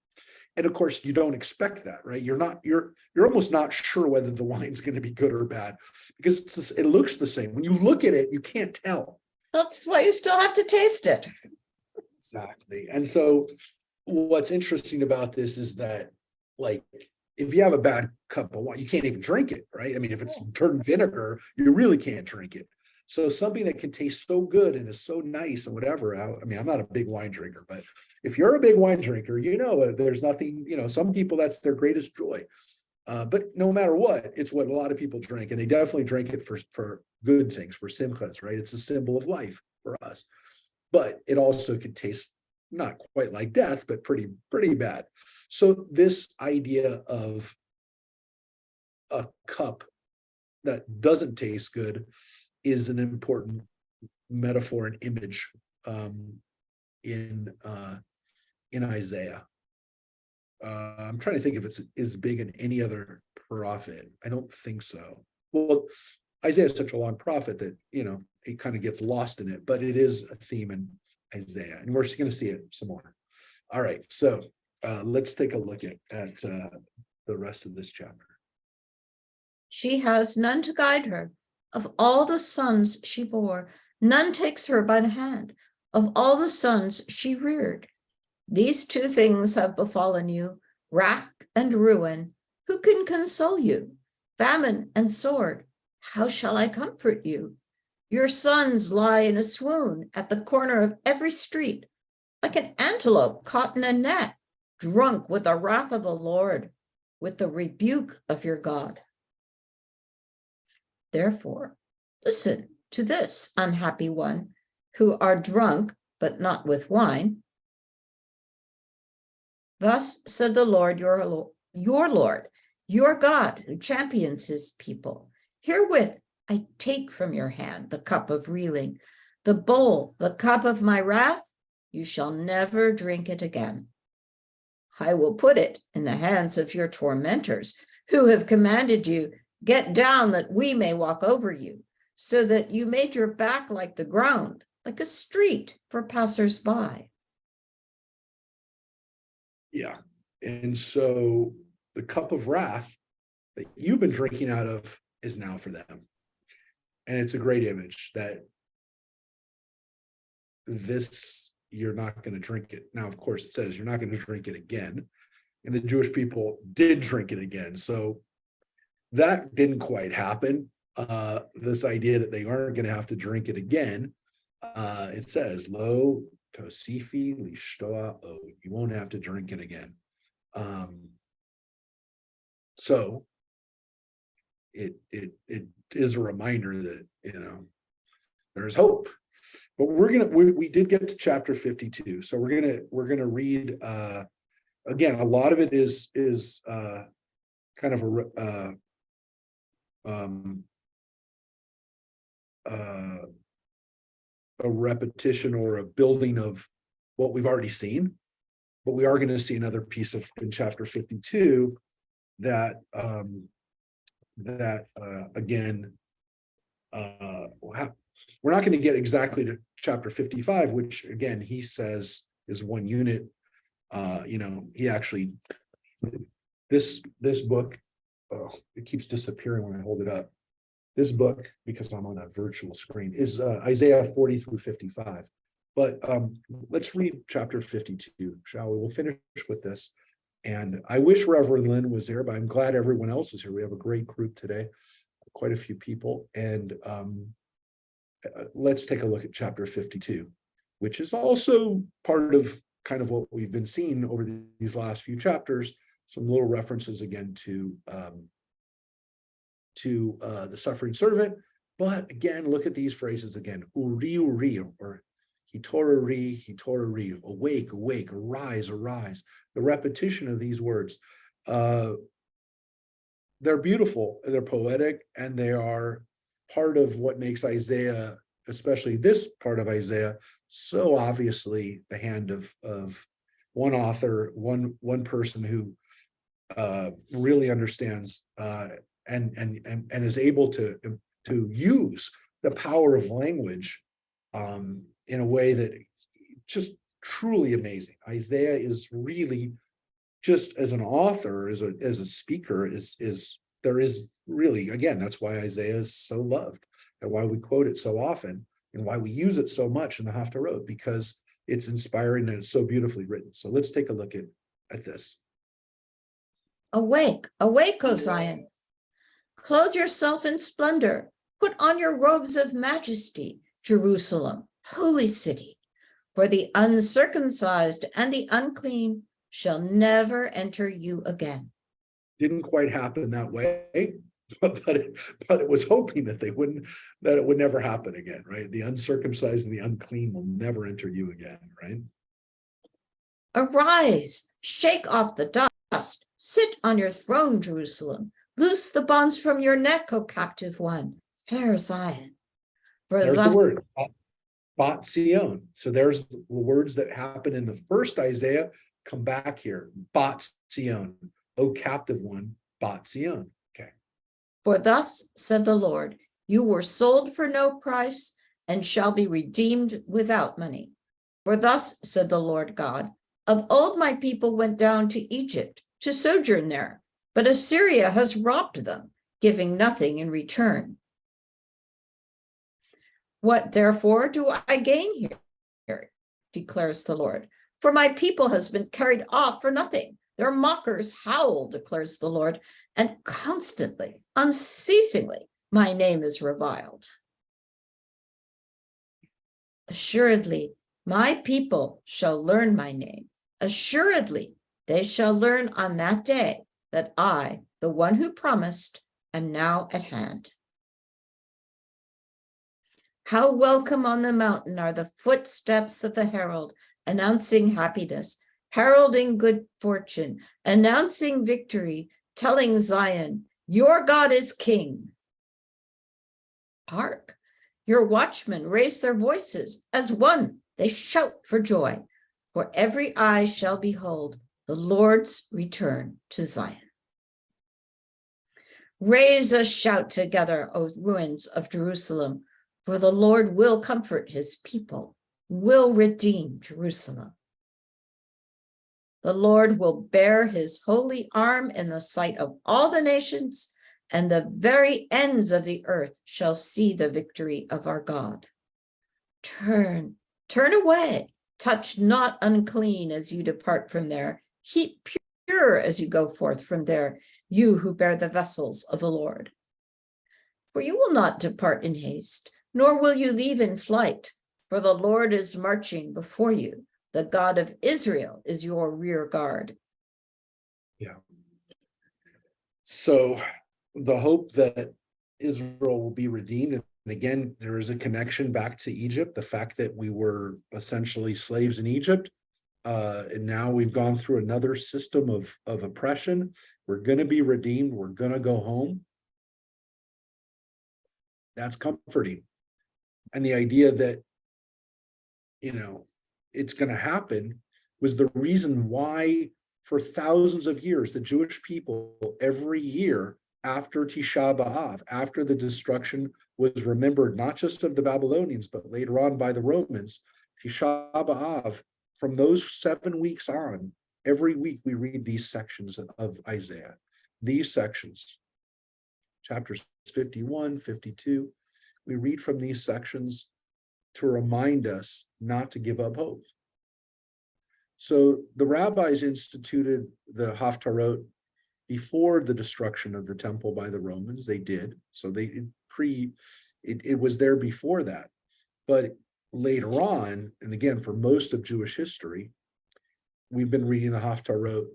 And of course, you don't expect that, right? You're almost not sure whether the wine's going to be good or bad because it looks the same. When you look at it, you can't tell. That's why you still have to taste it. Exactly. And so what's interesting about this is that, like, if you have a bad cup of wine, you can't even drink it, right? I mean, if it's turned vinegar, you really can't drink it. So something that can taste so good and is so nice and whatever. I mean, I'm not a big wine drinker, but if you're a big wine drinker, there's nothing, some people, that's their greatest joy. But no matter what, it's what a lot of people drink, and they definitely drink it for good things, for simchas, right? It's a symbol of life for us. But it also could taste not quite like death, but pretty bad. So this idea of a cup that doesn't taste good is an important metaphor and image in Isaiah. I'm trying to think if it's as big in any other prophet. I don't think so. Well, Isaiah is such a long prophet that it kind of gets lost in it, but it is a theme in Isaiah, and we're just going to see it some more. All right, so let's take a look at the rest of this chapter. She has none to guide her. Of all the sons she bore, none takes her by the hand. Of all the sons she reared, these two things have befallen you, wrack and ruin. Who can console you? Famine and sword. How shall I comfort you? Your sons lie in a swoon at the corner of every street, like an antelope caught in a net, drunk with the wrath of the Lord, with the rebuke of your God. Therefore, listen to this, unhappy one, who are drunk, but not with wine. Thus said the Lord, your Lord, your God, who champions his people. Herewith I take from your hand the cup of reeling, the bowl, the cup of my wrath. You shall never drink it again. I will put it in the hands of your tormentors, who have commanded you, get down that we may walk over you, so that you made your back like the ground, like a street for passers-by. Yeah. And so the cup of wrath that you've been drinking out of is now for them. And it's a great image that this, you're not going to drink it. Now, of course, it says you're not going to drink it again. And the Jewish people did drink it again. So that didn't quite happen. This idea that they aren't going to have to drink it again. It says, Lo tosifi lishtoa o, you won't have to drink it again. So it is a reminder that, there's hope. But we did get to chapter 52. So we're gonna read again, a lot of it is kind of a repetition or a building of what we've already seen, but we are going to see another piece of in chapter 52 that again, we're not going to get exactly to chapter 55, which again he says is one unit. He actually, this book, it keeps disappearing when I hold it up. This book, because I'm on a virtual screen, is Isaiah 40 through 55. But let's read chapter 52, shall we? We'll finish with this. And I wish Reverend Lynn was there, but I'm glad everyone else is here. We have a great group today, quite a few people. And let's take a look at chapter 52, which is also part of kind of what we've been seeing over these last few chapters. Some little references again to the suffering servant, but again, look at these phrases again: uri uri, or hitorari, awake, awake, arise, arise. The repetition of these words, they're beautiful, they're poetic, and they are part of what makes Isaiah, especially this part of Isaiah, so obviously the hand of one author, one person who really understands and is able to use the power of language in a way that just truly amazing. Isaiah is really, just as an author, as a speaker, there is really, again, that's why Isaiah is so loved and why we quote it so often and why we use it so much in the Haftarot, because it's inspiring and it's so beautifully written. So let's take a look at this. Awake, awake, O Zion. Clothe yourself in splendor. Put on your robes of majesty, Jerusalem, holy city. For the uncircumcised and the unclean shall never enter you again. Didn't quite happen that way, but it was hoping that it would never happen again, right? The uncircumcised and the unclean will never enter you again, right? Arise, shake off the dust, sit on your throne, Jerusalem. Loose the bonds from your neck, O captive one, fair Zion. For There's thus, the word, Bat Zion. So there's the words that happen in the first Isaiah come back here. Bat Zion, O captive one, Bat Zion. Okay. For thus said the Lord, you were sold for no price and shall be redeemed without money. For thus said the Lord God, Of old my people went down to Egypt to sojourn there, but Assyria has robbed them, giving nothing in return. What therefore do I gain here, declares the Lord? For my people has been carried off for nothing. Their mockers howl, declares the Lord, and constantly, unceasingly, my name is reviled. Assuredly, my people shall learn my name. Assuredly, they shall learn on that day that I, the one who promised, am now at hand. How welcome on the mountain are the footsteps of the herald, announcing happiness, heralding good fortune, announcing victory, telling Zion, your God is king. Hark, your watchmen raise their voices as one, they shout for joy, for every eye shall behold the Lord's return to Zion. Raise a shout together, O ruins of Jerusalem, for the Lord will comfort his people, will redeem Jerusalem. The Lord will bear his holy arm in the sight of all the nations, and the very ends of the earth shall see the victory of our God. Turn away, touch not unclean as you depart from there. Keep pure as you go forth from there, you who bear the vessels of the Lord. For you will not depart in haste, nor will you leave in flight, for the Lord is marching before you. The God of Israel is your rear guard. Yeah. So the hope that Israel will be redeemed, and again, there is a connection back to Egypt, the fact that we were essentially slaves in Egypt, and now we've gone through another system of oppression. We're going to be redeemed. We're going to go home. That's comforting. And the idea that, it's going to happen was the reason why for thousands of years, the Jewish people every year after Tisha B'Av, after the destruction was remembered, not just of the Babylonians, but later on by the Romans, Tisha B'Av, from those 7 weeks on, every week we read these sections of Isaiah, these sections, chapters 51, 52, we read from these sections to remind us not to give up hope. So the rabbis instituted the Haftarot before the destruction of the temple by the Romans. They did. So it was there before that. But later on, and again, for most of Jewish history, we've been reading the Haftarot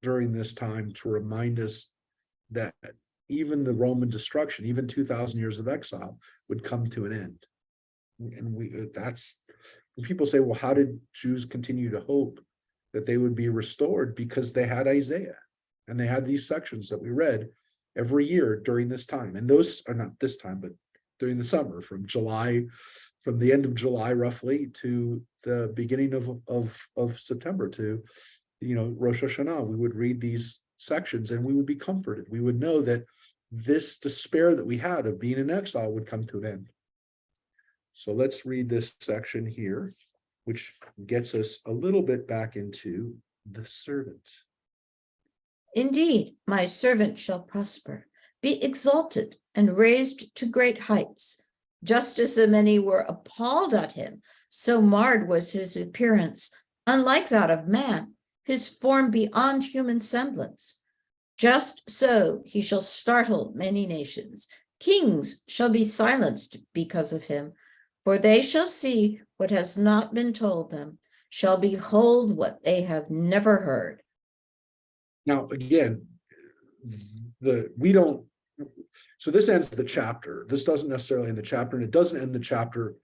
during this time to remind us that even the Roman destruction, even 2,000 years of exile, would come to an end. And that's when people say, well, how did Jews continue to hope that they would be restored? Because they had Isaiah and they had these sections that we read every year during this time. And those are not this time, but during the summer, from the end of July roughly to the beginning of September to Rosh Hashanah. We would read these sections and we would be comforted. We would know that this despair that we had of being in exile would come to an end. So let's read this section here, which gets us a little bit back into the servant. Indeed, my servant shall prosper, be exalted and raised to great heights. Just as the many were appalled at him, so marred was his appearance, unlike that of man, his form beyond human semblance. Just so he shall startle many nations. Kings shall be silenced because of him, for they shall see what has not been told them, shall behold what they have never heard. Now, again, so this ends the chapter. This doesn't necessarily end the chapter, and it doesn't end the chapter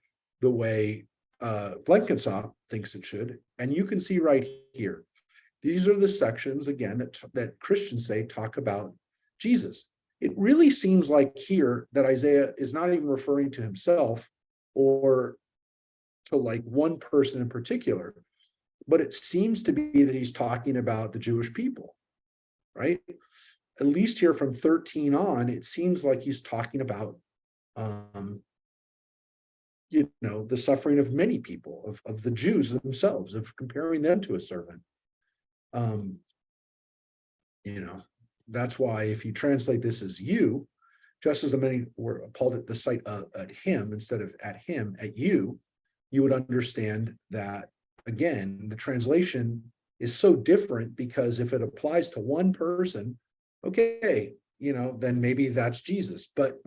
the way Blenkinsop thinks it should. And you can see right here, these are the sections, again, that Christians say talk about Jesus. It really seems like here that Isaiah is not even referring to himself or to like one person in particular, but it seems to be that he's talking about the Jewish people, right? At least here from 13 on, it seems like he's talking about the suffering of many people, of the Jews themselves, of comparing them to a servant. That's why if you translate this as you, just as the many were called at the sight at him instead of at him, at you, you would understand that, again, the translation is so different, because if it applies to one person, okay, then maybe that's Jesus. But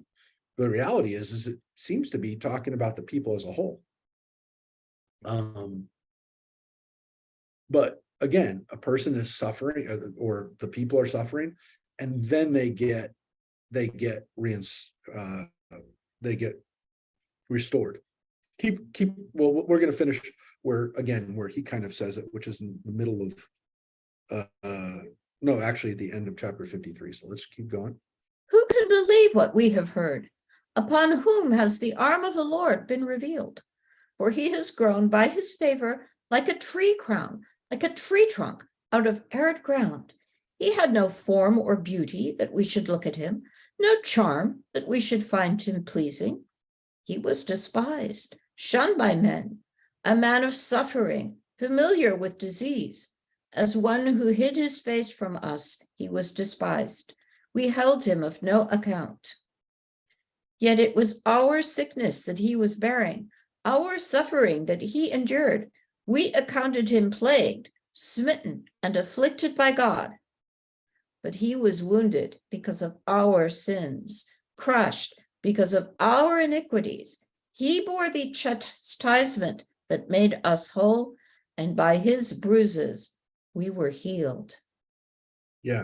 the reality is it seems to be talking about the people as a whole. But again, a person is suffering, or the people are suffering, and then they get restored. Well, we're going to finish where he kind of says it, which is in the middle of no, actually at the end of chapter 53. So let's keep going. Who can believe what we have heard? Upon whom has the arm of the Lord been revealed? For he has grown by his favor like a tree crown, like a tree trunk out of arid ground. He had no form or beauty that we should look at him, no charm that we should find him pleasing. He was despised, shunned by men, a man of suffering, familiar with disease. As one who hid his face from us, he was despised. We held him of no account. Yet it was our sickness that he was bearing, our suffering that he endured. We accounted him plagued, smitten, and afflicted by God. But he was wounded because of our sins, crushed because of our iniquities. He bore the chastisement that made us whole, and by his bruises we were healed. Yeah.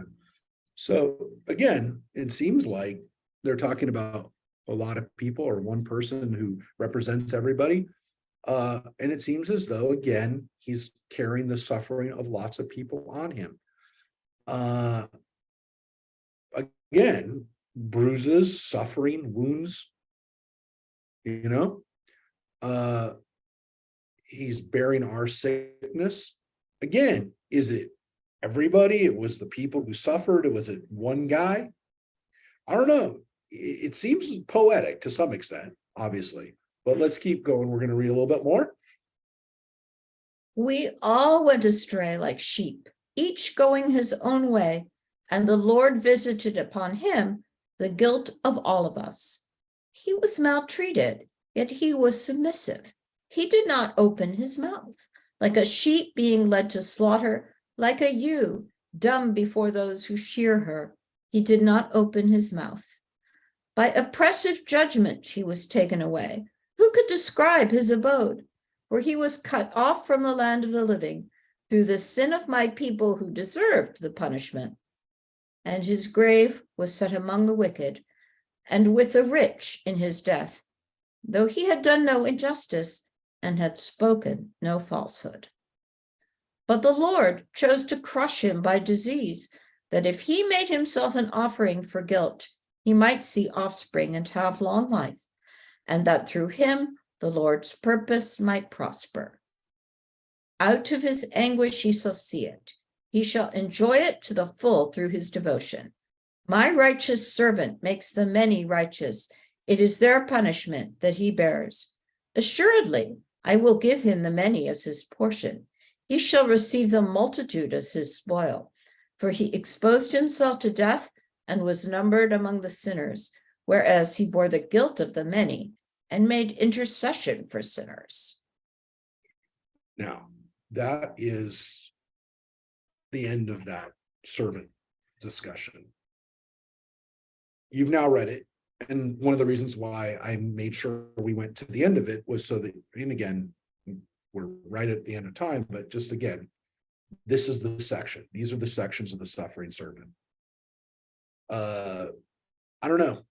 So again, it seems like they're talking about a lot of people, or one person who represents everybody. And it seems as though, again, he's carrying the suffering of lots of people on him. Again, bruises, suffering, wounds, he's bearing our sickness. Again, is it everybody? It was the people who suffered. Was it one guy? I don't know. It seems poetic to some extent, obviously, but let's keep going. We're going to read a little bit more. We all went astray like sheep, each going his own way, and the Lord visited upon him the guilt of all of us. He was maltreated, yet he was submissive. He did not open his mouth. Like a sheep being led to slaughter, like a ewe, dumb before those who shear her, he did not open his mouth. By oppressive judgment he was taken away. Who could describe his abode? For he was cut off from the land of the living through the sin of my people who deserved the punishment. And his grave was set among the wicked, and with the rich in his death, though he had done no injustice and had spoken no falsehood. But the Lord chose to crush him by disease, that if he made himself an offering for guilt, he might see offspring and have long life, and that through him the Lord's purpose might prosper. Out of his anguish he shall see it. He shall enjoy it to the full through his devotion. My righteous servant makes the many righteous. It is their punishment that he bears. Assuredly, I will give him the many as his portion. He shall receive the multitude as his spoil, for he exposed himself to death and was numbered among the sinners, whereas he bore the guilt of the many and made intercession for sinners. Now, that is the end of that servant discussion. You've now read it, and one of the reasons why I made sure we went to the end of it was so that, and again, we're right at the end of time, but just again, this is the section. These are the sections of the suffering servant. I don't know.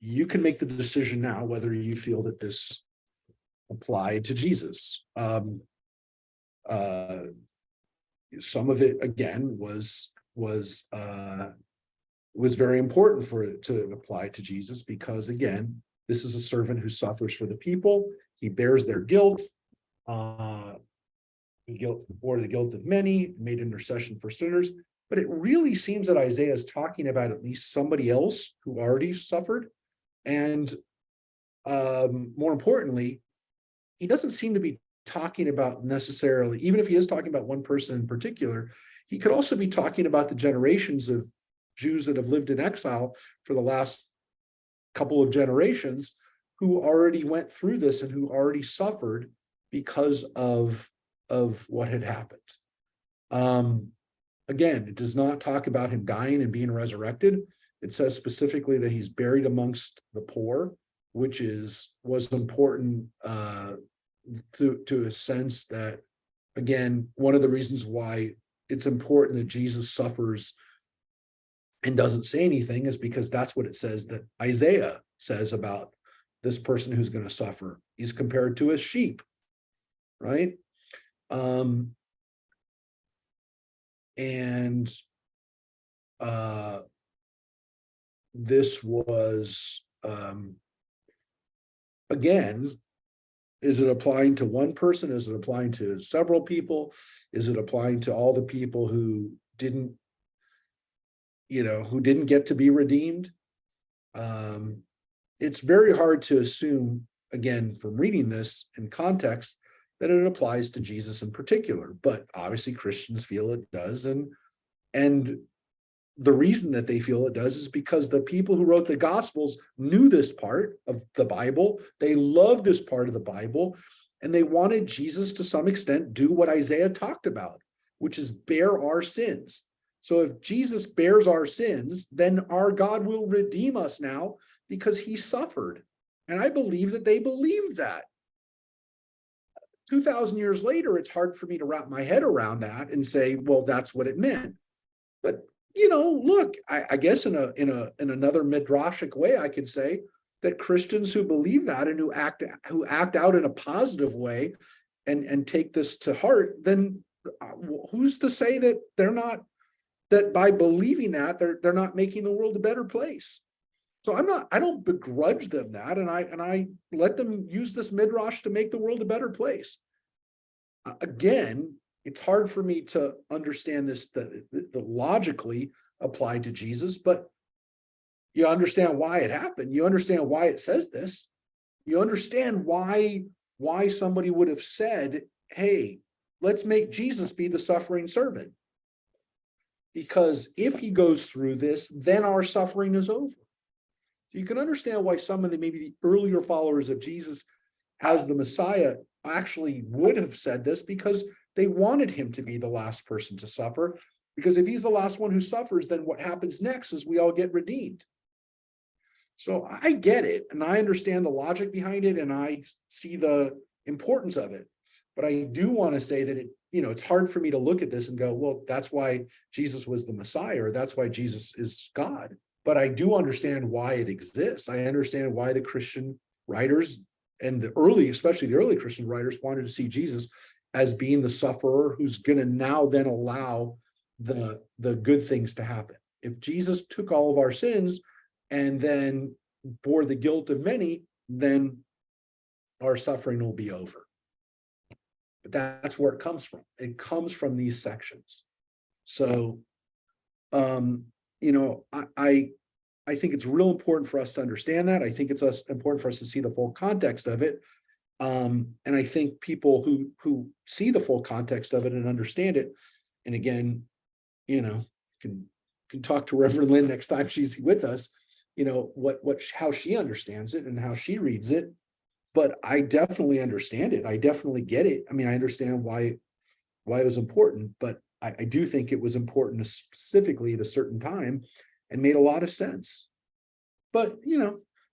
You can make the decision now whether you feel that this applied to Jesus. Some of it, again, was very important for it to apply to Jesus, because again, this is a servant who suffers for the people. He bears their guilt. He bore the guilt of many, made intercession for sinners. But it really seems that Isaiah is talking about at least somebody else who already suffered. And more importantly, he doesn't seem to be talking about necessarily, even if he is talking about one person in particular, he could also be talking about the generations of Jews that have lived in exile for the last couple of generations who already went through this and who already suffered because of what had happened. Again, it does not talk about him dying and being resurrected. It says specifically that he's buried amongst the poor, which was important to a sense that, again, one of the reasons why it's important that Jesus suffers and doesn't say anything is because that's what it says that Isaiah says about this person who's going to suffer. He's compared to a sheep, right? And this was, again, is it applying to one person? Is it applying to several people? Is it applying to all the people who didn't get to be redeemed? It's very hard to assume, again, from reading this in context, that it applies to Jesus in particular, but obviously Christians feel it does. And the reason that they feel it does is because the people who wrote the Gospels knew this part of the Bible. They loved this part of the Bible, and they wanted Jesus to some extent do what Isaiah talked about, which is bear our sins. So if Jesus bears our sins, then our God will redeem us now because he suffered. And I believe that they believed that. 2,000 years later, it's hard for me to wrap my head around that and say, well, that's what it meant. But look, I guess in another midrashic way, I could say that Christians who believe that and who act out in a positive way and take this to heart, then who's to say that that by believing that they're not making the world a better place? So I don't begrudge them that, and I let them use this midrash to make the world a better place. Again, it's hard for me to understand this that logically applied to Jesus, but you understand why it happened. You understand why it says this. You understand why somebody would have said, hey, let's make Jesus be the suffering servant. Because if he goes through this, then our suffering is over. So you can understand why some of maybe the earlier followers of Jesus as the Messiah actually would have said this, because they wanted him to be the last person to suffer. Because if he's the last one who suffers, then what happens next is we all get redeemed. So I get it, and I understand the logic behind it, and I see the importance of it. But I do want to say that it's hard for me to look at this and go, well, that's why Jesus was the Messiah, or that's why Jesus is God. But I do understand why it exists. I understand why the Christian writers and especially the early Christian writers wanted to see Jesus as being the sufferer who's going to now then allow the good things to happen. If Jesus took all of our sins and then bore the guilt of many, then our suffering will be over. But that's where it comes from. It comes from these sections. So, I think it's real important for us to understand that. I think it's important for us to see the full context of it. And I think people who see the full context of it and understand it, and again, can talk to Reverend Lynn next time she's with us, how she understands it and how she reads it. But I definitely understand it. I definitely get it. I mean, I understand why it was important, but I do think it was important specifically at a certain time and made a lot of sense. But,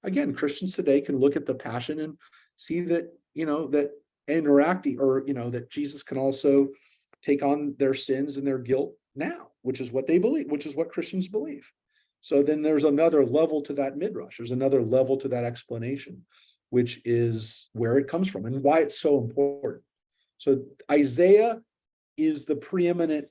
again, Christians today can look at the Passion and see that, that interacting, or, that Jesus can also take on their sins and their guilt now, which is what they believe, which is what Christians believe. So then there's another level to that midrash. There's another level to that explanation, which is where it comes from and why it's so important. So Isaiah is the preeminent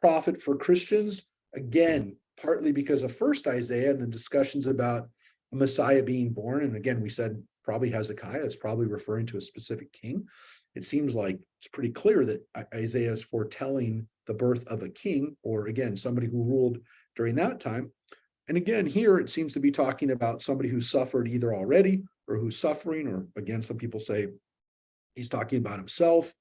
prophet for Christians, again, partly because of first Isaiah and the discussions about a Messiah being born. And again, we said probably Hezekiah, it's probably referring to a specific king. It seems like it's pretty clear that Isaiah is foretelling the birth of a king, or again, somebody who ruled during that time. And again, here it seems to be talking about somebody who suffered either already or who's suffering, or again, some people say he's talking about himself.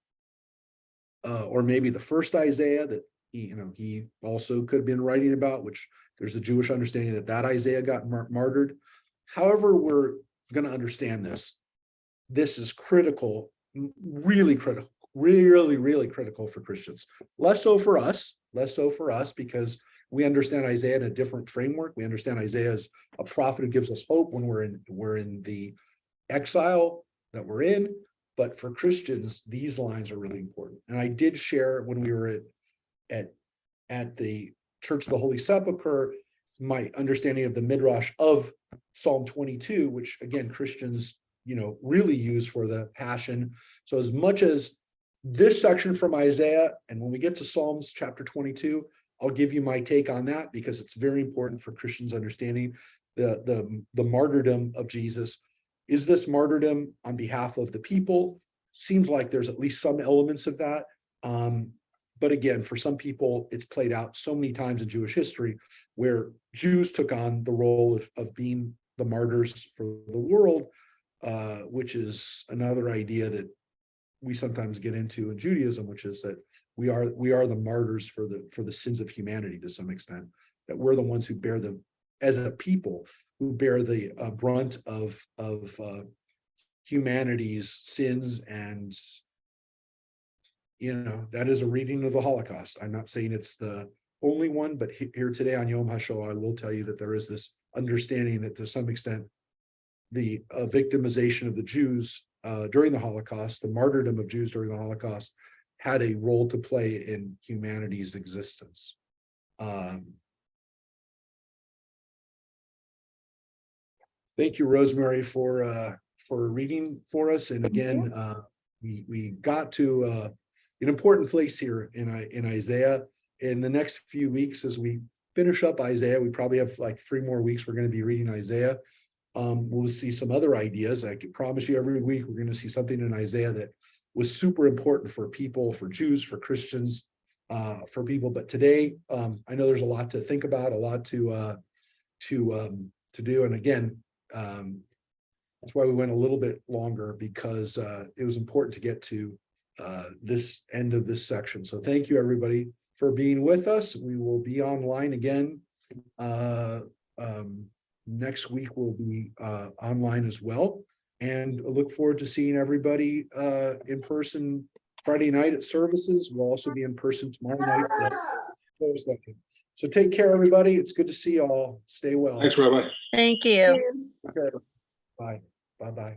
Or maybe the first Isaiah that he also could have been writing about, which there's a Jewish understanding that Isaiah got martyred. However, we're going to understand this. This is critical, really critical, really critical for Christians. Less so for us because we understand Isaiah in a different framework. We understand Isaiah as a prophet who gives us hope when we're in the exile that we're in. But for Christians, these lines are really important. And I did share when we were at the Church of the Holy Sepulchre, my understanding of the Midrash of Psalm 22, which again, Christians, really use for the Passion. So as much as this section from Isaiah, and when we get to Psalms chapter 22, I'll give you my take on that because it's very important for Christians understanding the martyrdom of Jesus. Is this martyrdom on behalf of the people? Seems like there's at least some elements of that. But again, for some people, it's played out so many times in Jewish history where Jews took on the role of being the martyrs for the world, which is another idea that we sometimes get into in Judaism, which is that we are the martyrs for the sins of humanity to some extent, that we're the ones who bear as a people who bear the brunt of humanity's sins. And that is a reading of the Holocaust. I'm not saying it's the only one, but here today on Yom HaShoah, I will tell you that there is this understanding that to some extent the victimization of the Jews during the Holocaust, the martyrdom of Jews during the Holocaust, had a role to play in humanity's existence. Thank you, Rosemary, for reading for us. And again, we got to an important place here in Isaiah. In the next few weeks, as we finish up Isaiah, we probably have like 3 more weeks. We're going to be reading Isaiah. We'll see some other ideas. I can promise you every week we're going to see something in Isaiah that was super important for people, for Jews, for Christians, for people. But today, I know there's a lot to think about, a lot to do. And again, that's why we went a little bit longer, because it was important to get to this end of this section. So thank you, everybody, for being with us. We will be online again. Next week we'll be online as well. And I look forward to seeing everybody in person Friday night at services. We'll also be in person tomorrow night. So take care, everybody. It's good to see you all. Stay well. Thanks, Rabbi. Thank you. Okay. Bye. Bye-bye.